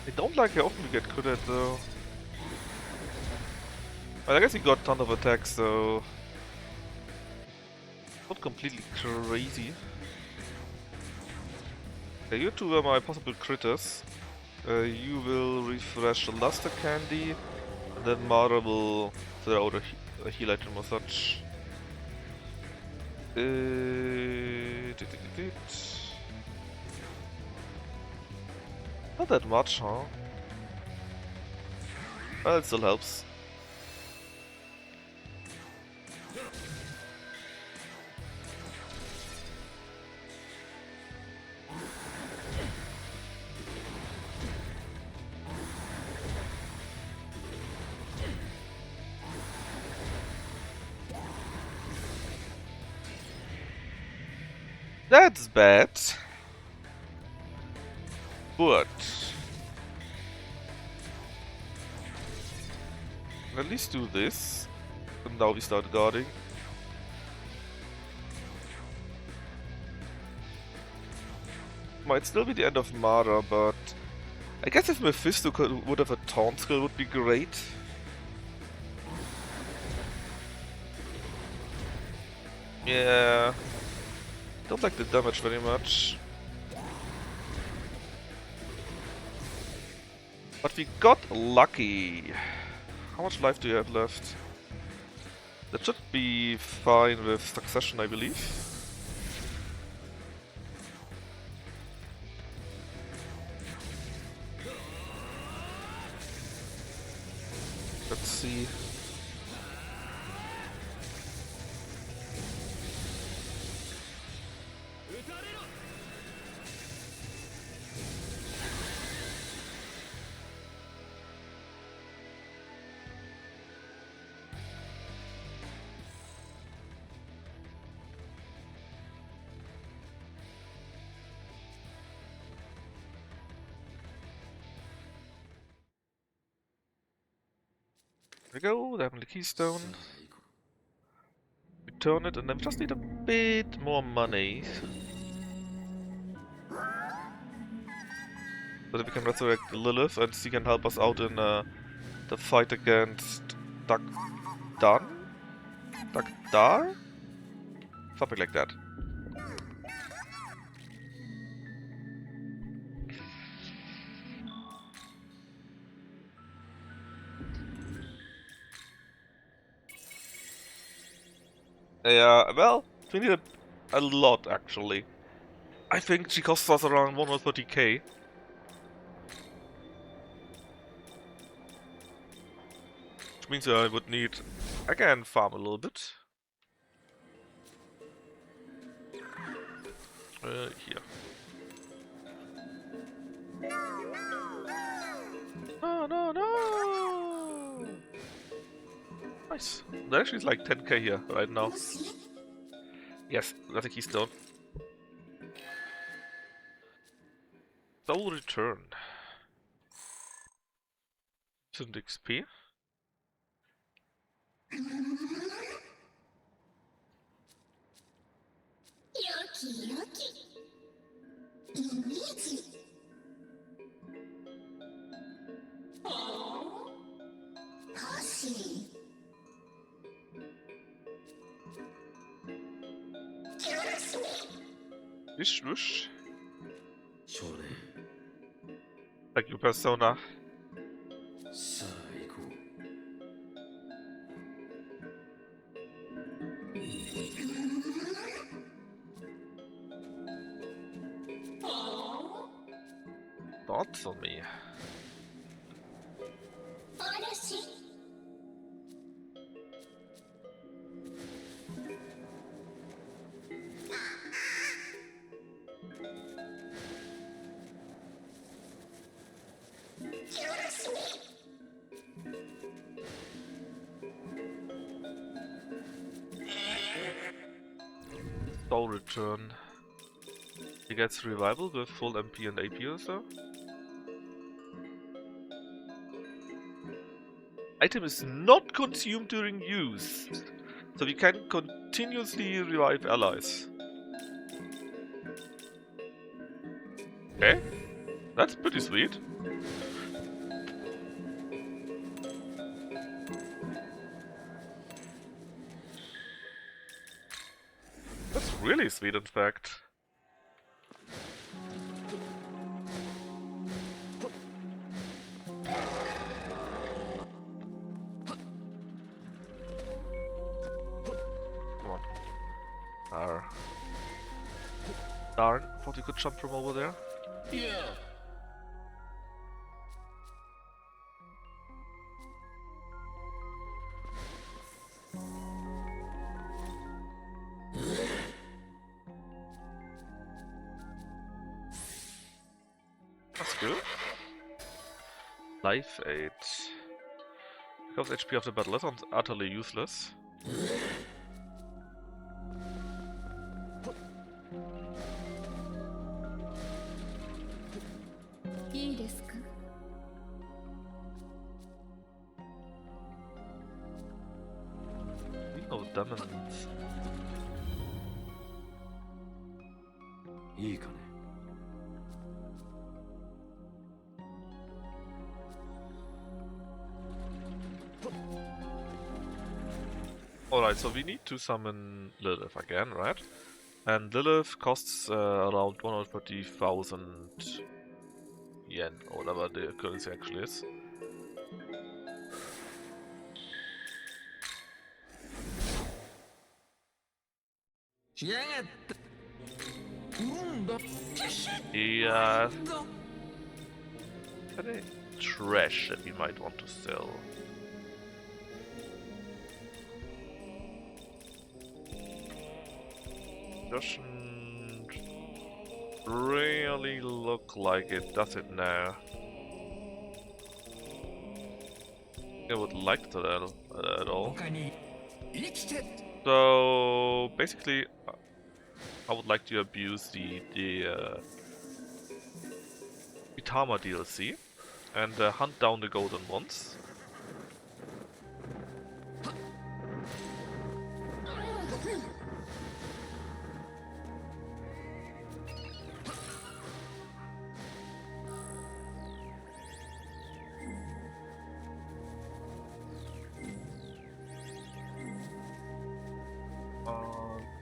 I don't like how often we get critted though. Well, I guess he got a ton of attacks, so not completely crazy. Yeah, you two are my possible critters. You will refresh the Luster Candy, and then Mara will throw out a heal item or such. Not that much, huh? Well, it still helps. That's bad. But at least do this. And now we start guarding. Might still be the end of Mara, but I guess if Mephisto would have a taunt skill would be great. Yeah. Don't like the damage very much. But we got lucky. How much life do you have left? That should be fine with succession, I believe. Let's see. There we go, the Heavenly Keystone. Return it, and then we just need a bit more money. So that we can resurrect Lilith and she can help us out in the fight against Dagdan? Dagdar? Something like that. Yeah, well, we need a lot actually. I think she costs us around 130k. Which means I would need, again, farm a little bit. Here. No, no, no! Nice. There actually is like 10k here right now. Yes, that's a keystone. Soul return. Isn't XP? Wish, wish. 少年 Like your persona. さあ行こう Thoughts on me. Soul return. He gets revival with full MP and AP or so. Item is not consumed during use, so we can continuously revive allies. Okay, that's pretty sweet. That's really sweet, in fact. Come on. Arr. Darn, thought you could jump from over there. Yeah. That's good. Life aid. Recovers HP after battle. That sounds utterly useless. No diamonds. いいかね Alright, so we need to summon Lilith again, right? And Lilith costs around 130,000 yen, or whatever the currency actually is. Yeah. Any trash that we might want to sell? Doesn't really look like it, does it now? I would like to at all. So basically, I would like to abuse the Itama DLC and hunt down the golden ones.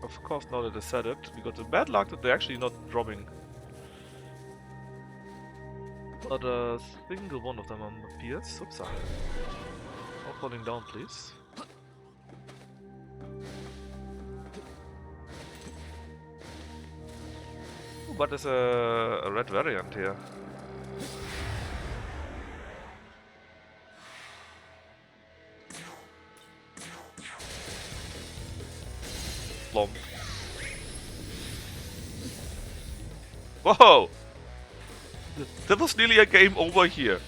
Of course, now that I said it, we got the bad luck that they're actually not dropping. Not a single one of them appears. Oops. Not falling down, please. Ooh, but there's a red variant here. Blomp. Whoa! That was nearly a game over here.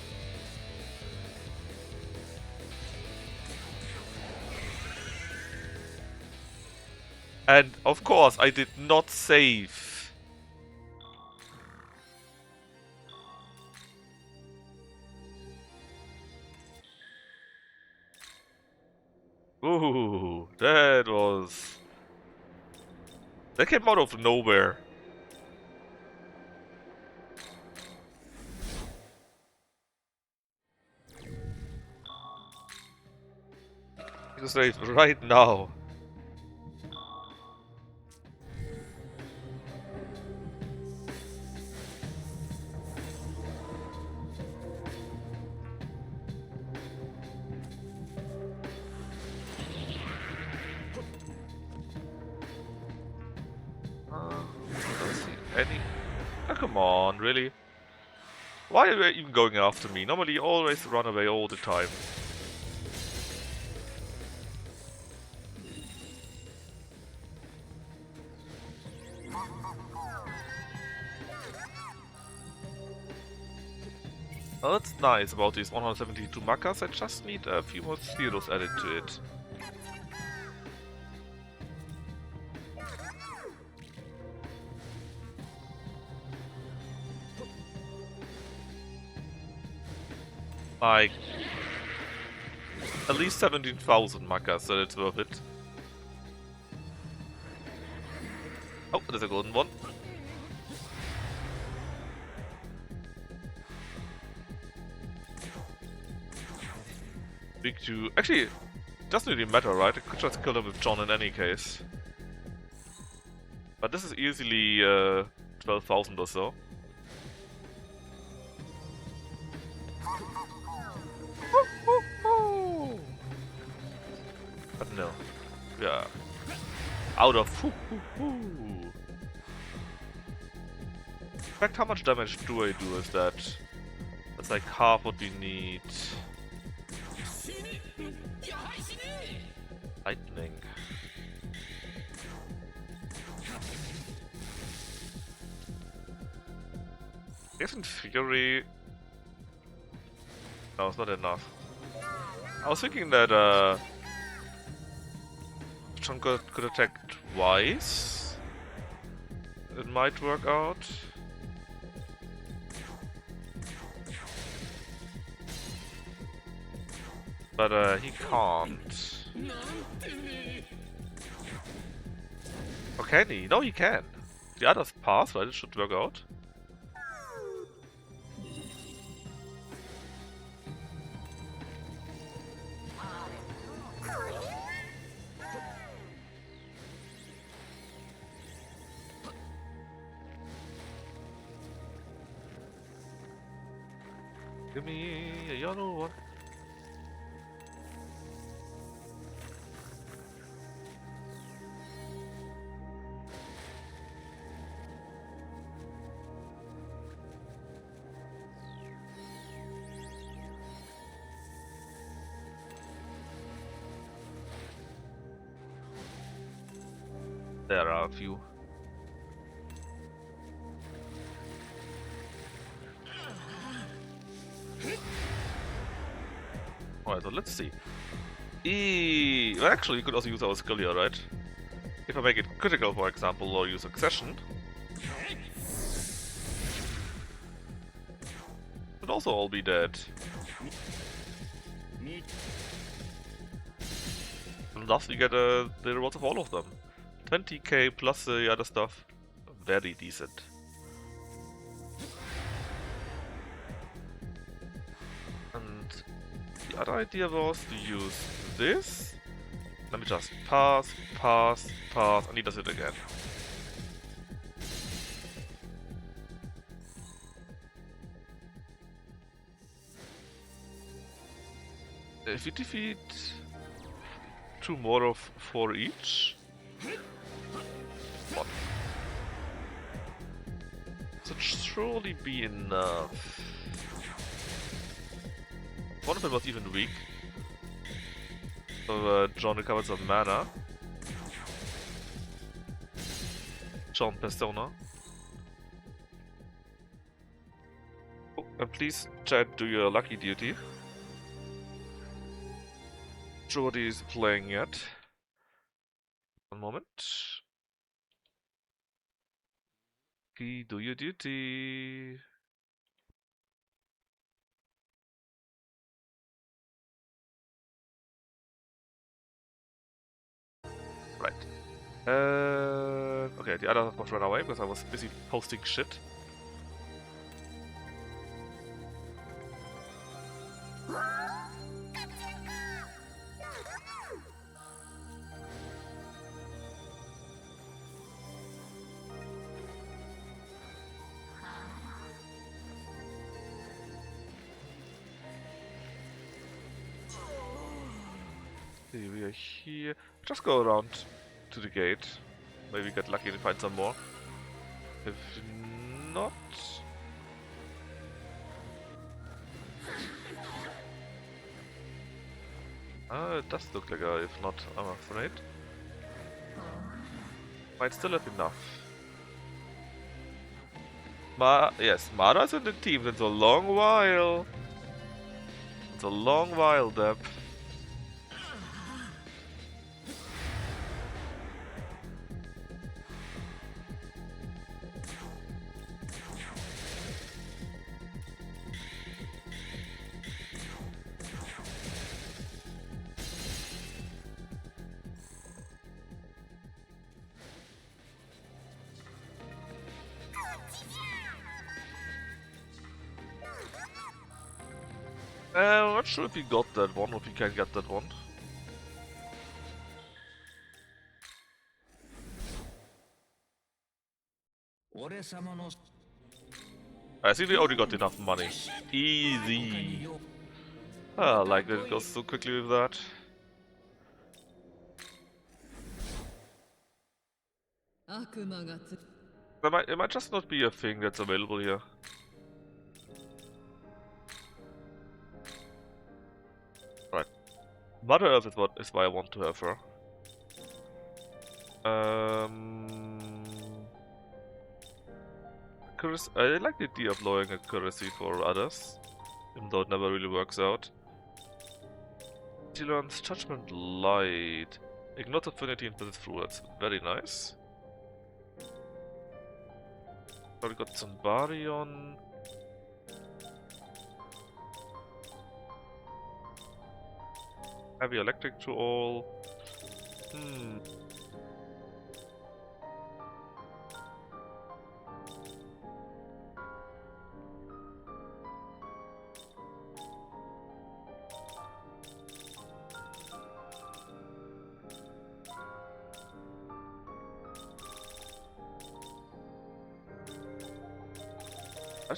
And of course, I did not save. Ooh, that was... That came out of nowhere. You save right now. Don't see any. Oh, come on, really? Why are you even going after me? Normally you always run away all the time. Well, that's nice about these 172 macas. I just need a few more zeros added to it. Like, at least 17,000 macas, so it's worth it. Oh, there's a golden one. Big 2. Actually, it doesn't really matter, right? I could just kill him with John in any case. But this is easily 12,000 or so. But no. Yeah. Out of. In fact, how much damage do I do with that? That's like half what we need. Lightning. I guess in theory... No, it's not enough. I was thinking that John could attack twice. It might work out. But he can't. Or can he? No, he can. The others pass, right? It should work out. Give me a yellow one. There are a few. Alright, so let's see. Well, actually, you could also use our skill here, right? If I make it critical, for example, or use Succession, would also all be dead. And thus we get the rewards of all of them. 20k plus the other stuff. Very decent. And the other idea was to use this. Let me just pass. And he does it again. If we defeat 2 more of 4 each, what? That should surely be enough. One of them was even weak, so John recovered some mana. John Persona. Oh, and please, chat, do your lucky duty. Jordy is playing yet. One moment. Okay, do your duty. Right. Okay, the other was run away because I was busy posting shit. Okay, we are here. Just go around to the gate. Maybe get lucky and find some more. If not... it does look like a if not, I'm afraid. Might still have enough. Yes, Mara's in the team. It's a long while. It's a long while, Deb. I'm not sure if he got that one or if he can get that one. I think we already got enough money. Easy. I like that it goes so quickly with that. It might just not be a thing that's available here. Right. Mother Earth is why I want to have her. I like the idea of lowering accuracy for others, even though it never really works out. She learns Judgment Light. Ignores Affinity and passes through. That's very nice. Already got some Baryon. Heavy Electric to all.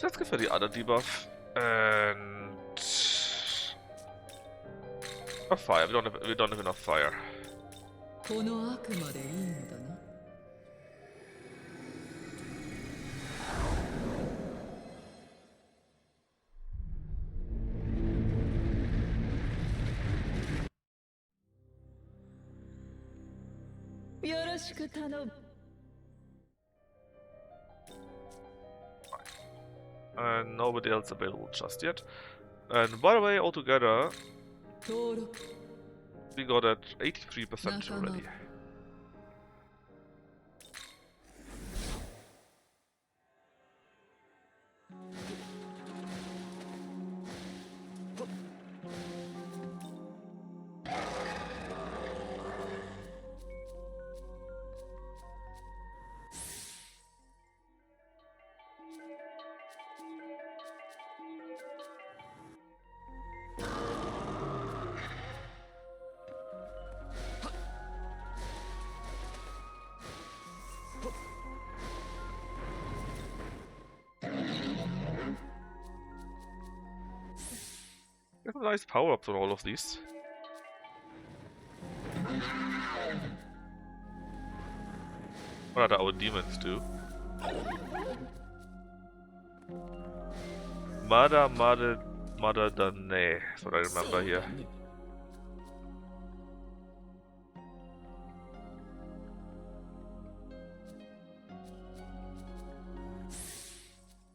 Let's go for the other debuff. And fire. We don't have enough fire. よろしく頼む。 And nobody else available just yet. And by the way, altogether, 登録 we got at 83% already. We have a nice power-ups on all of these. What do our demons do? Mada Dane. That's what I remember here.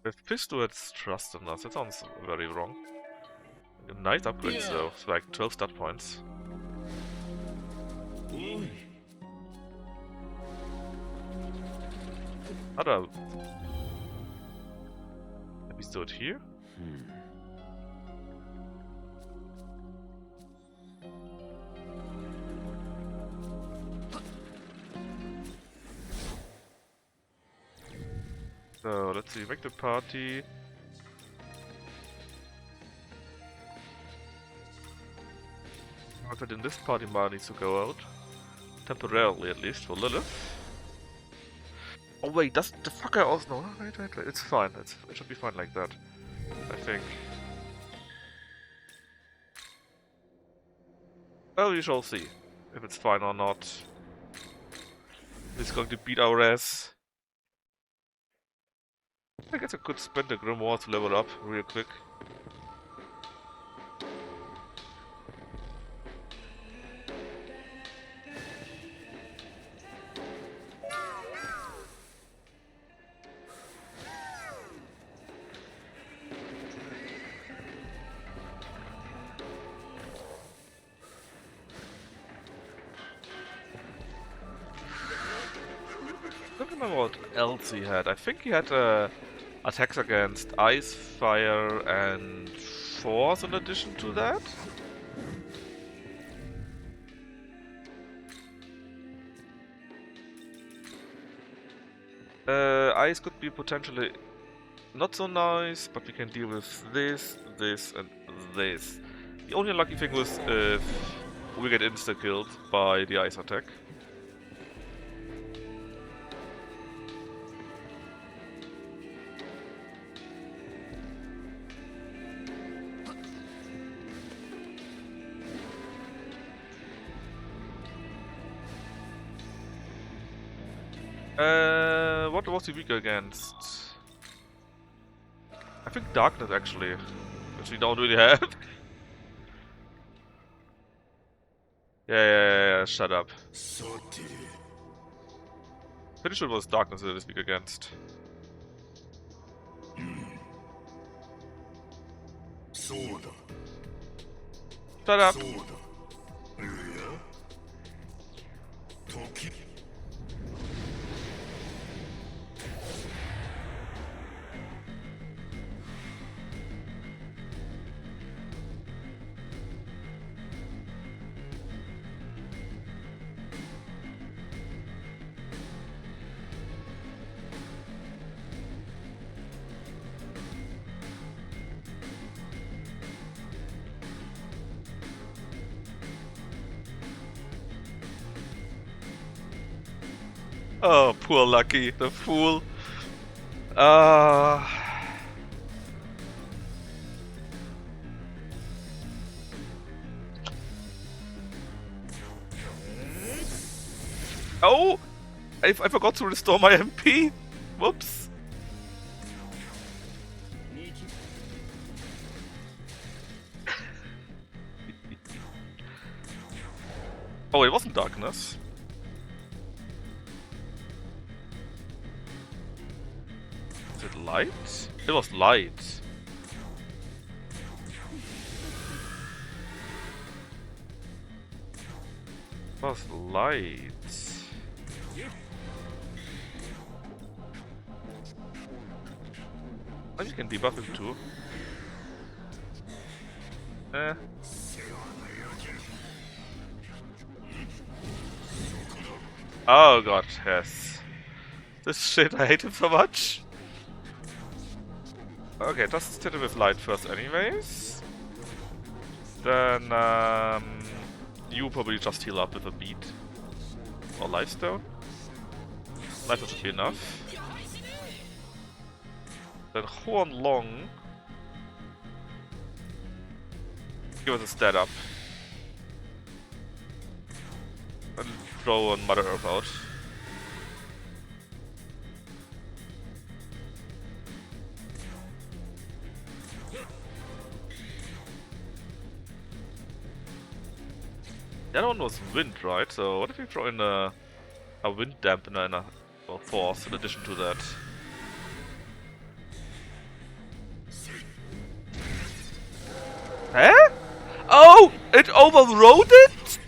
With Pisto it's trust in us. That sounds very wrong. Nice upgrades though. It's like 12 stat points. Other. Have we stood here? So let's see, make the party. But in this party, Ma needs to go out. Temporarily at least, for Lilith. Oh wait, does the fucker also... No, wait, it's fine. It should be fine like that. I think. Well, we shall see if it's fine or not. It's going to beat our ass. I guess I could spend the Grimoire to level up real quick. I don't remember what else he had. I think he had attacks against ice, fire, and force in addition to that. Ice could be potentially not so nice, but we can deal with this, this, and this. The only unlucky thing was if we get insta-killed by the ice attack. What was he weak against? I think darkness actually, which we don't really have. Yeah, shut up. Pretty sure it was darkness that is weak against. Shut up. Oh, poor Lucky, the fool. Oh! I forgot to restore my MP. Whoops. Oh, it wasn't darkness. it light? It was light. It was light. Maybe you can debuff him too. Eh. Oh god, yes. This shit, I hate him so much. Okay, just hit him with light first anyways. Then, you probably just heal up with a bead. Or lifestone. Life should be enough. Then Horn Long. Give us a stat up. And throw on Mother Earth out. The other one was wind, right? So what if we throw in a wind dampener and a force in addition to that? Huh? Oh! It overrode it?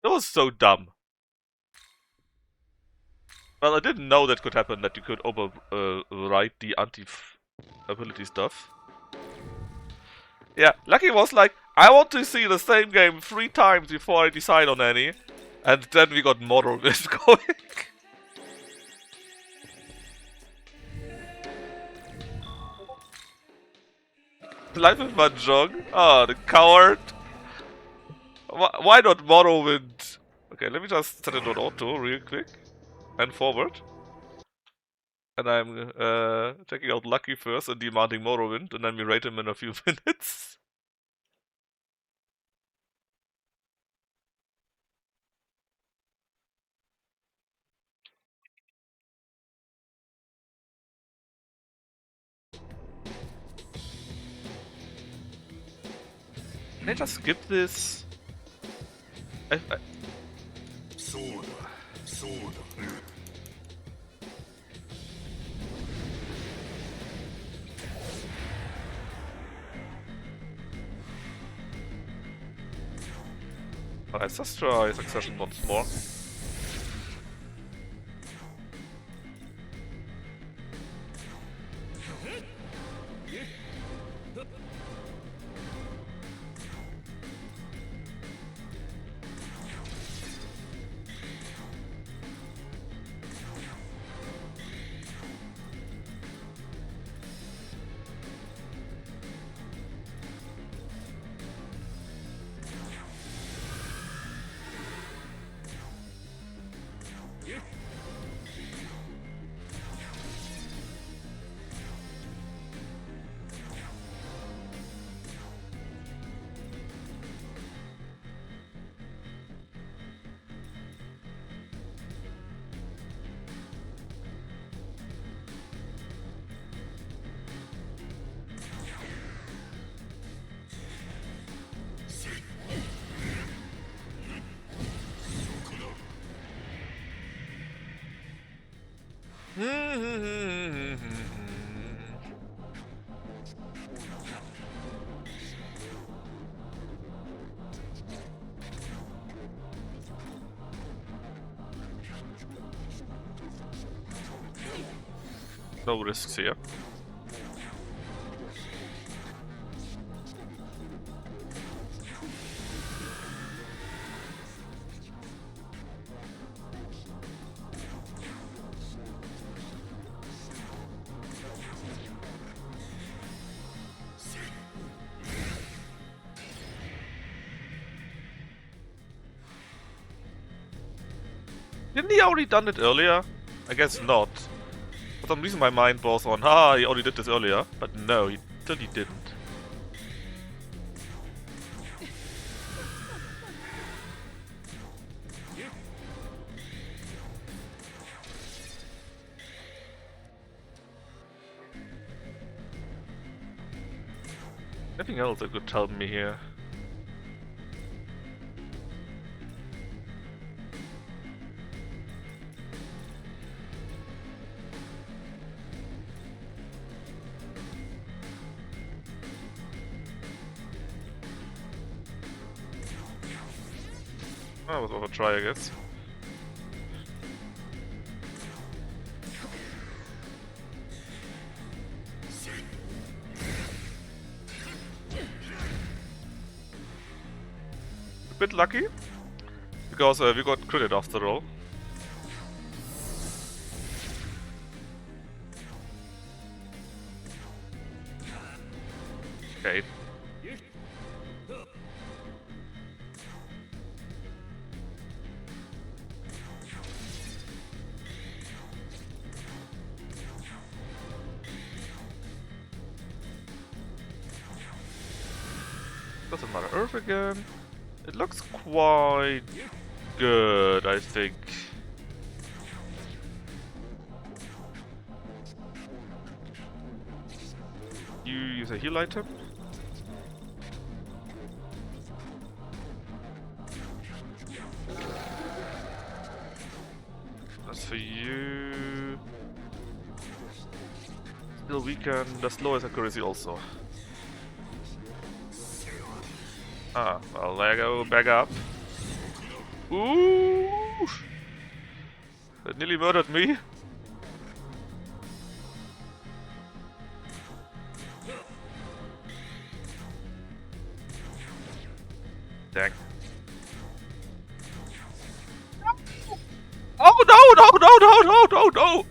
That was so dumb. Well, I didn't know that could happen, that you could override the anti-ability stuff. Yeah, Lucky was like, I want to see the same game 3 times before I decide on any. And then we got Morrowind going. Life with Mahjong? Ah, the coward. Why not Morrowind? Okay, let me just set it on auto real quick. And forward. And I'm checking out Lucky first and demanding Morrowind, and then we rate him in a few minutes. Can I just skip this? Let's just try Succession once more. No risks here. Didn't he already done it earlier? I guess not. For some reason my mind was on, he already did this earlier. But no, he totally didn't. Anything else that could tell me here? That was worth a try, I guess. A bit lucky, because we got critted after all. Okay. Doesn't matter. Earth again. It looks quite good, I think. You use a heal item. That's for you. Still weaken the slowest accuracy also. Ah, well, there I go, back up. Ooh! That nearly murdered me. Dang. Oh no!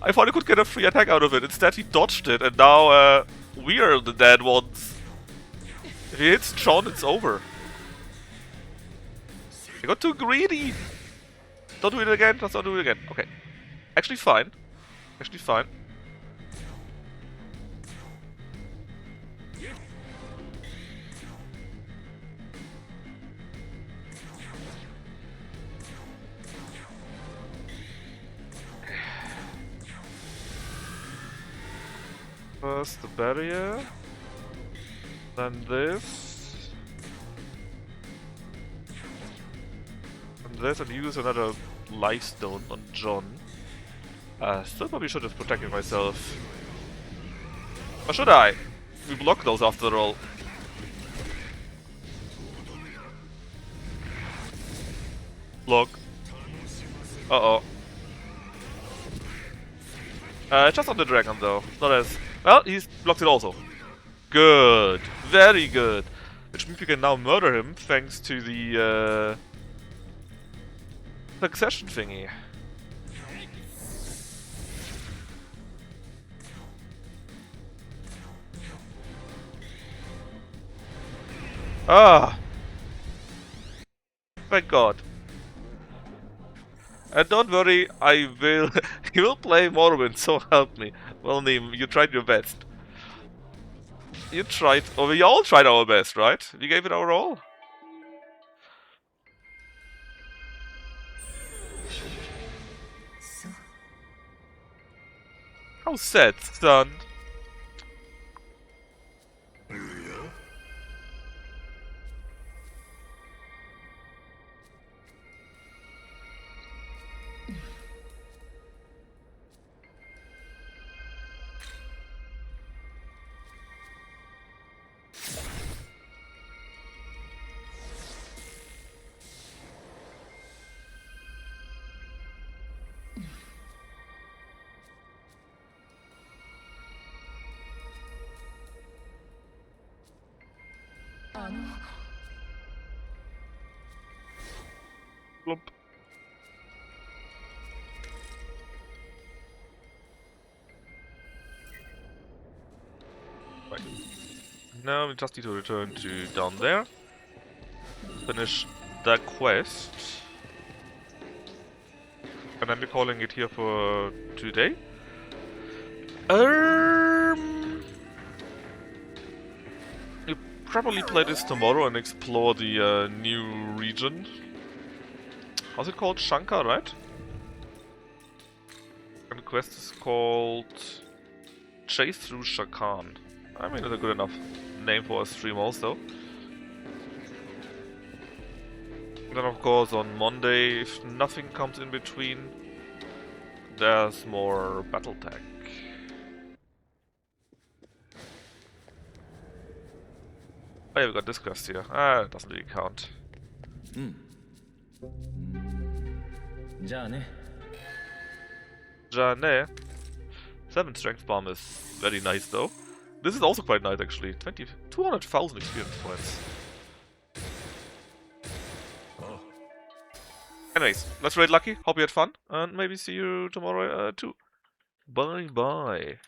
I thought I could get a free attack out of it. Instead, he dodged it, and now we are the dead ones. If he hits John, it's over. I got too greedy. Don't do it again. Just don't do it again. Okay. Actually fine. Actually fine. First the barrier. Then this. And this, and use another life stone on John. Still probably should have protected myself. Or should I? We block those after all. Block. Uh-oh. Just on the dragon though. Not as... Well, he's blocked it also. Good. Very good. Which means we can now murder him thanks to the succession thingy. Ah! Thank God. And don't worry, I will... you will play Morrowind, so help me. Well, Neem, you tried your best. You tried... Or we all tried our best, right? We gave it our all. How sad, son. Plump. Right. Now we just need to return to down there. Finish the quest. And then we're calling it here for today. We'll probably play this tomorrow and explore the new region. How's it called? Shankar, right? And the quest is called Chase Through Shakan. I mean, it's a good enough name for a stream also. And then of course on Monday, if nothing comes in between, there's more battle tech. Oh yeah, we got this quest here. Ah, it doesn't really count. じゃあね。 Jane. 7 strength bomb is very nice though. This is also quite nice actually. 200,000 experience points. Anyways, let's rate lucky. Hope you had fun, and maybe see you tomorrow too. Bye bye.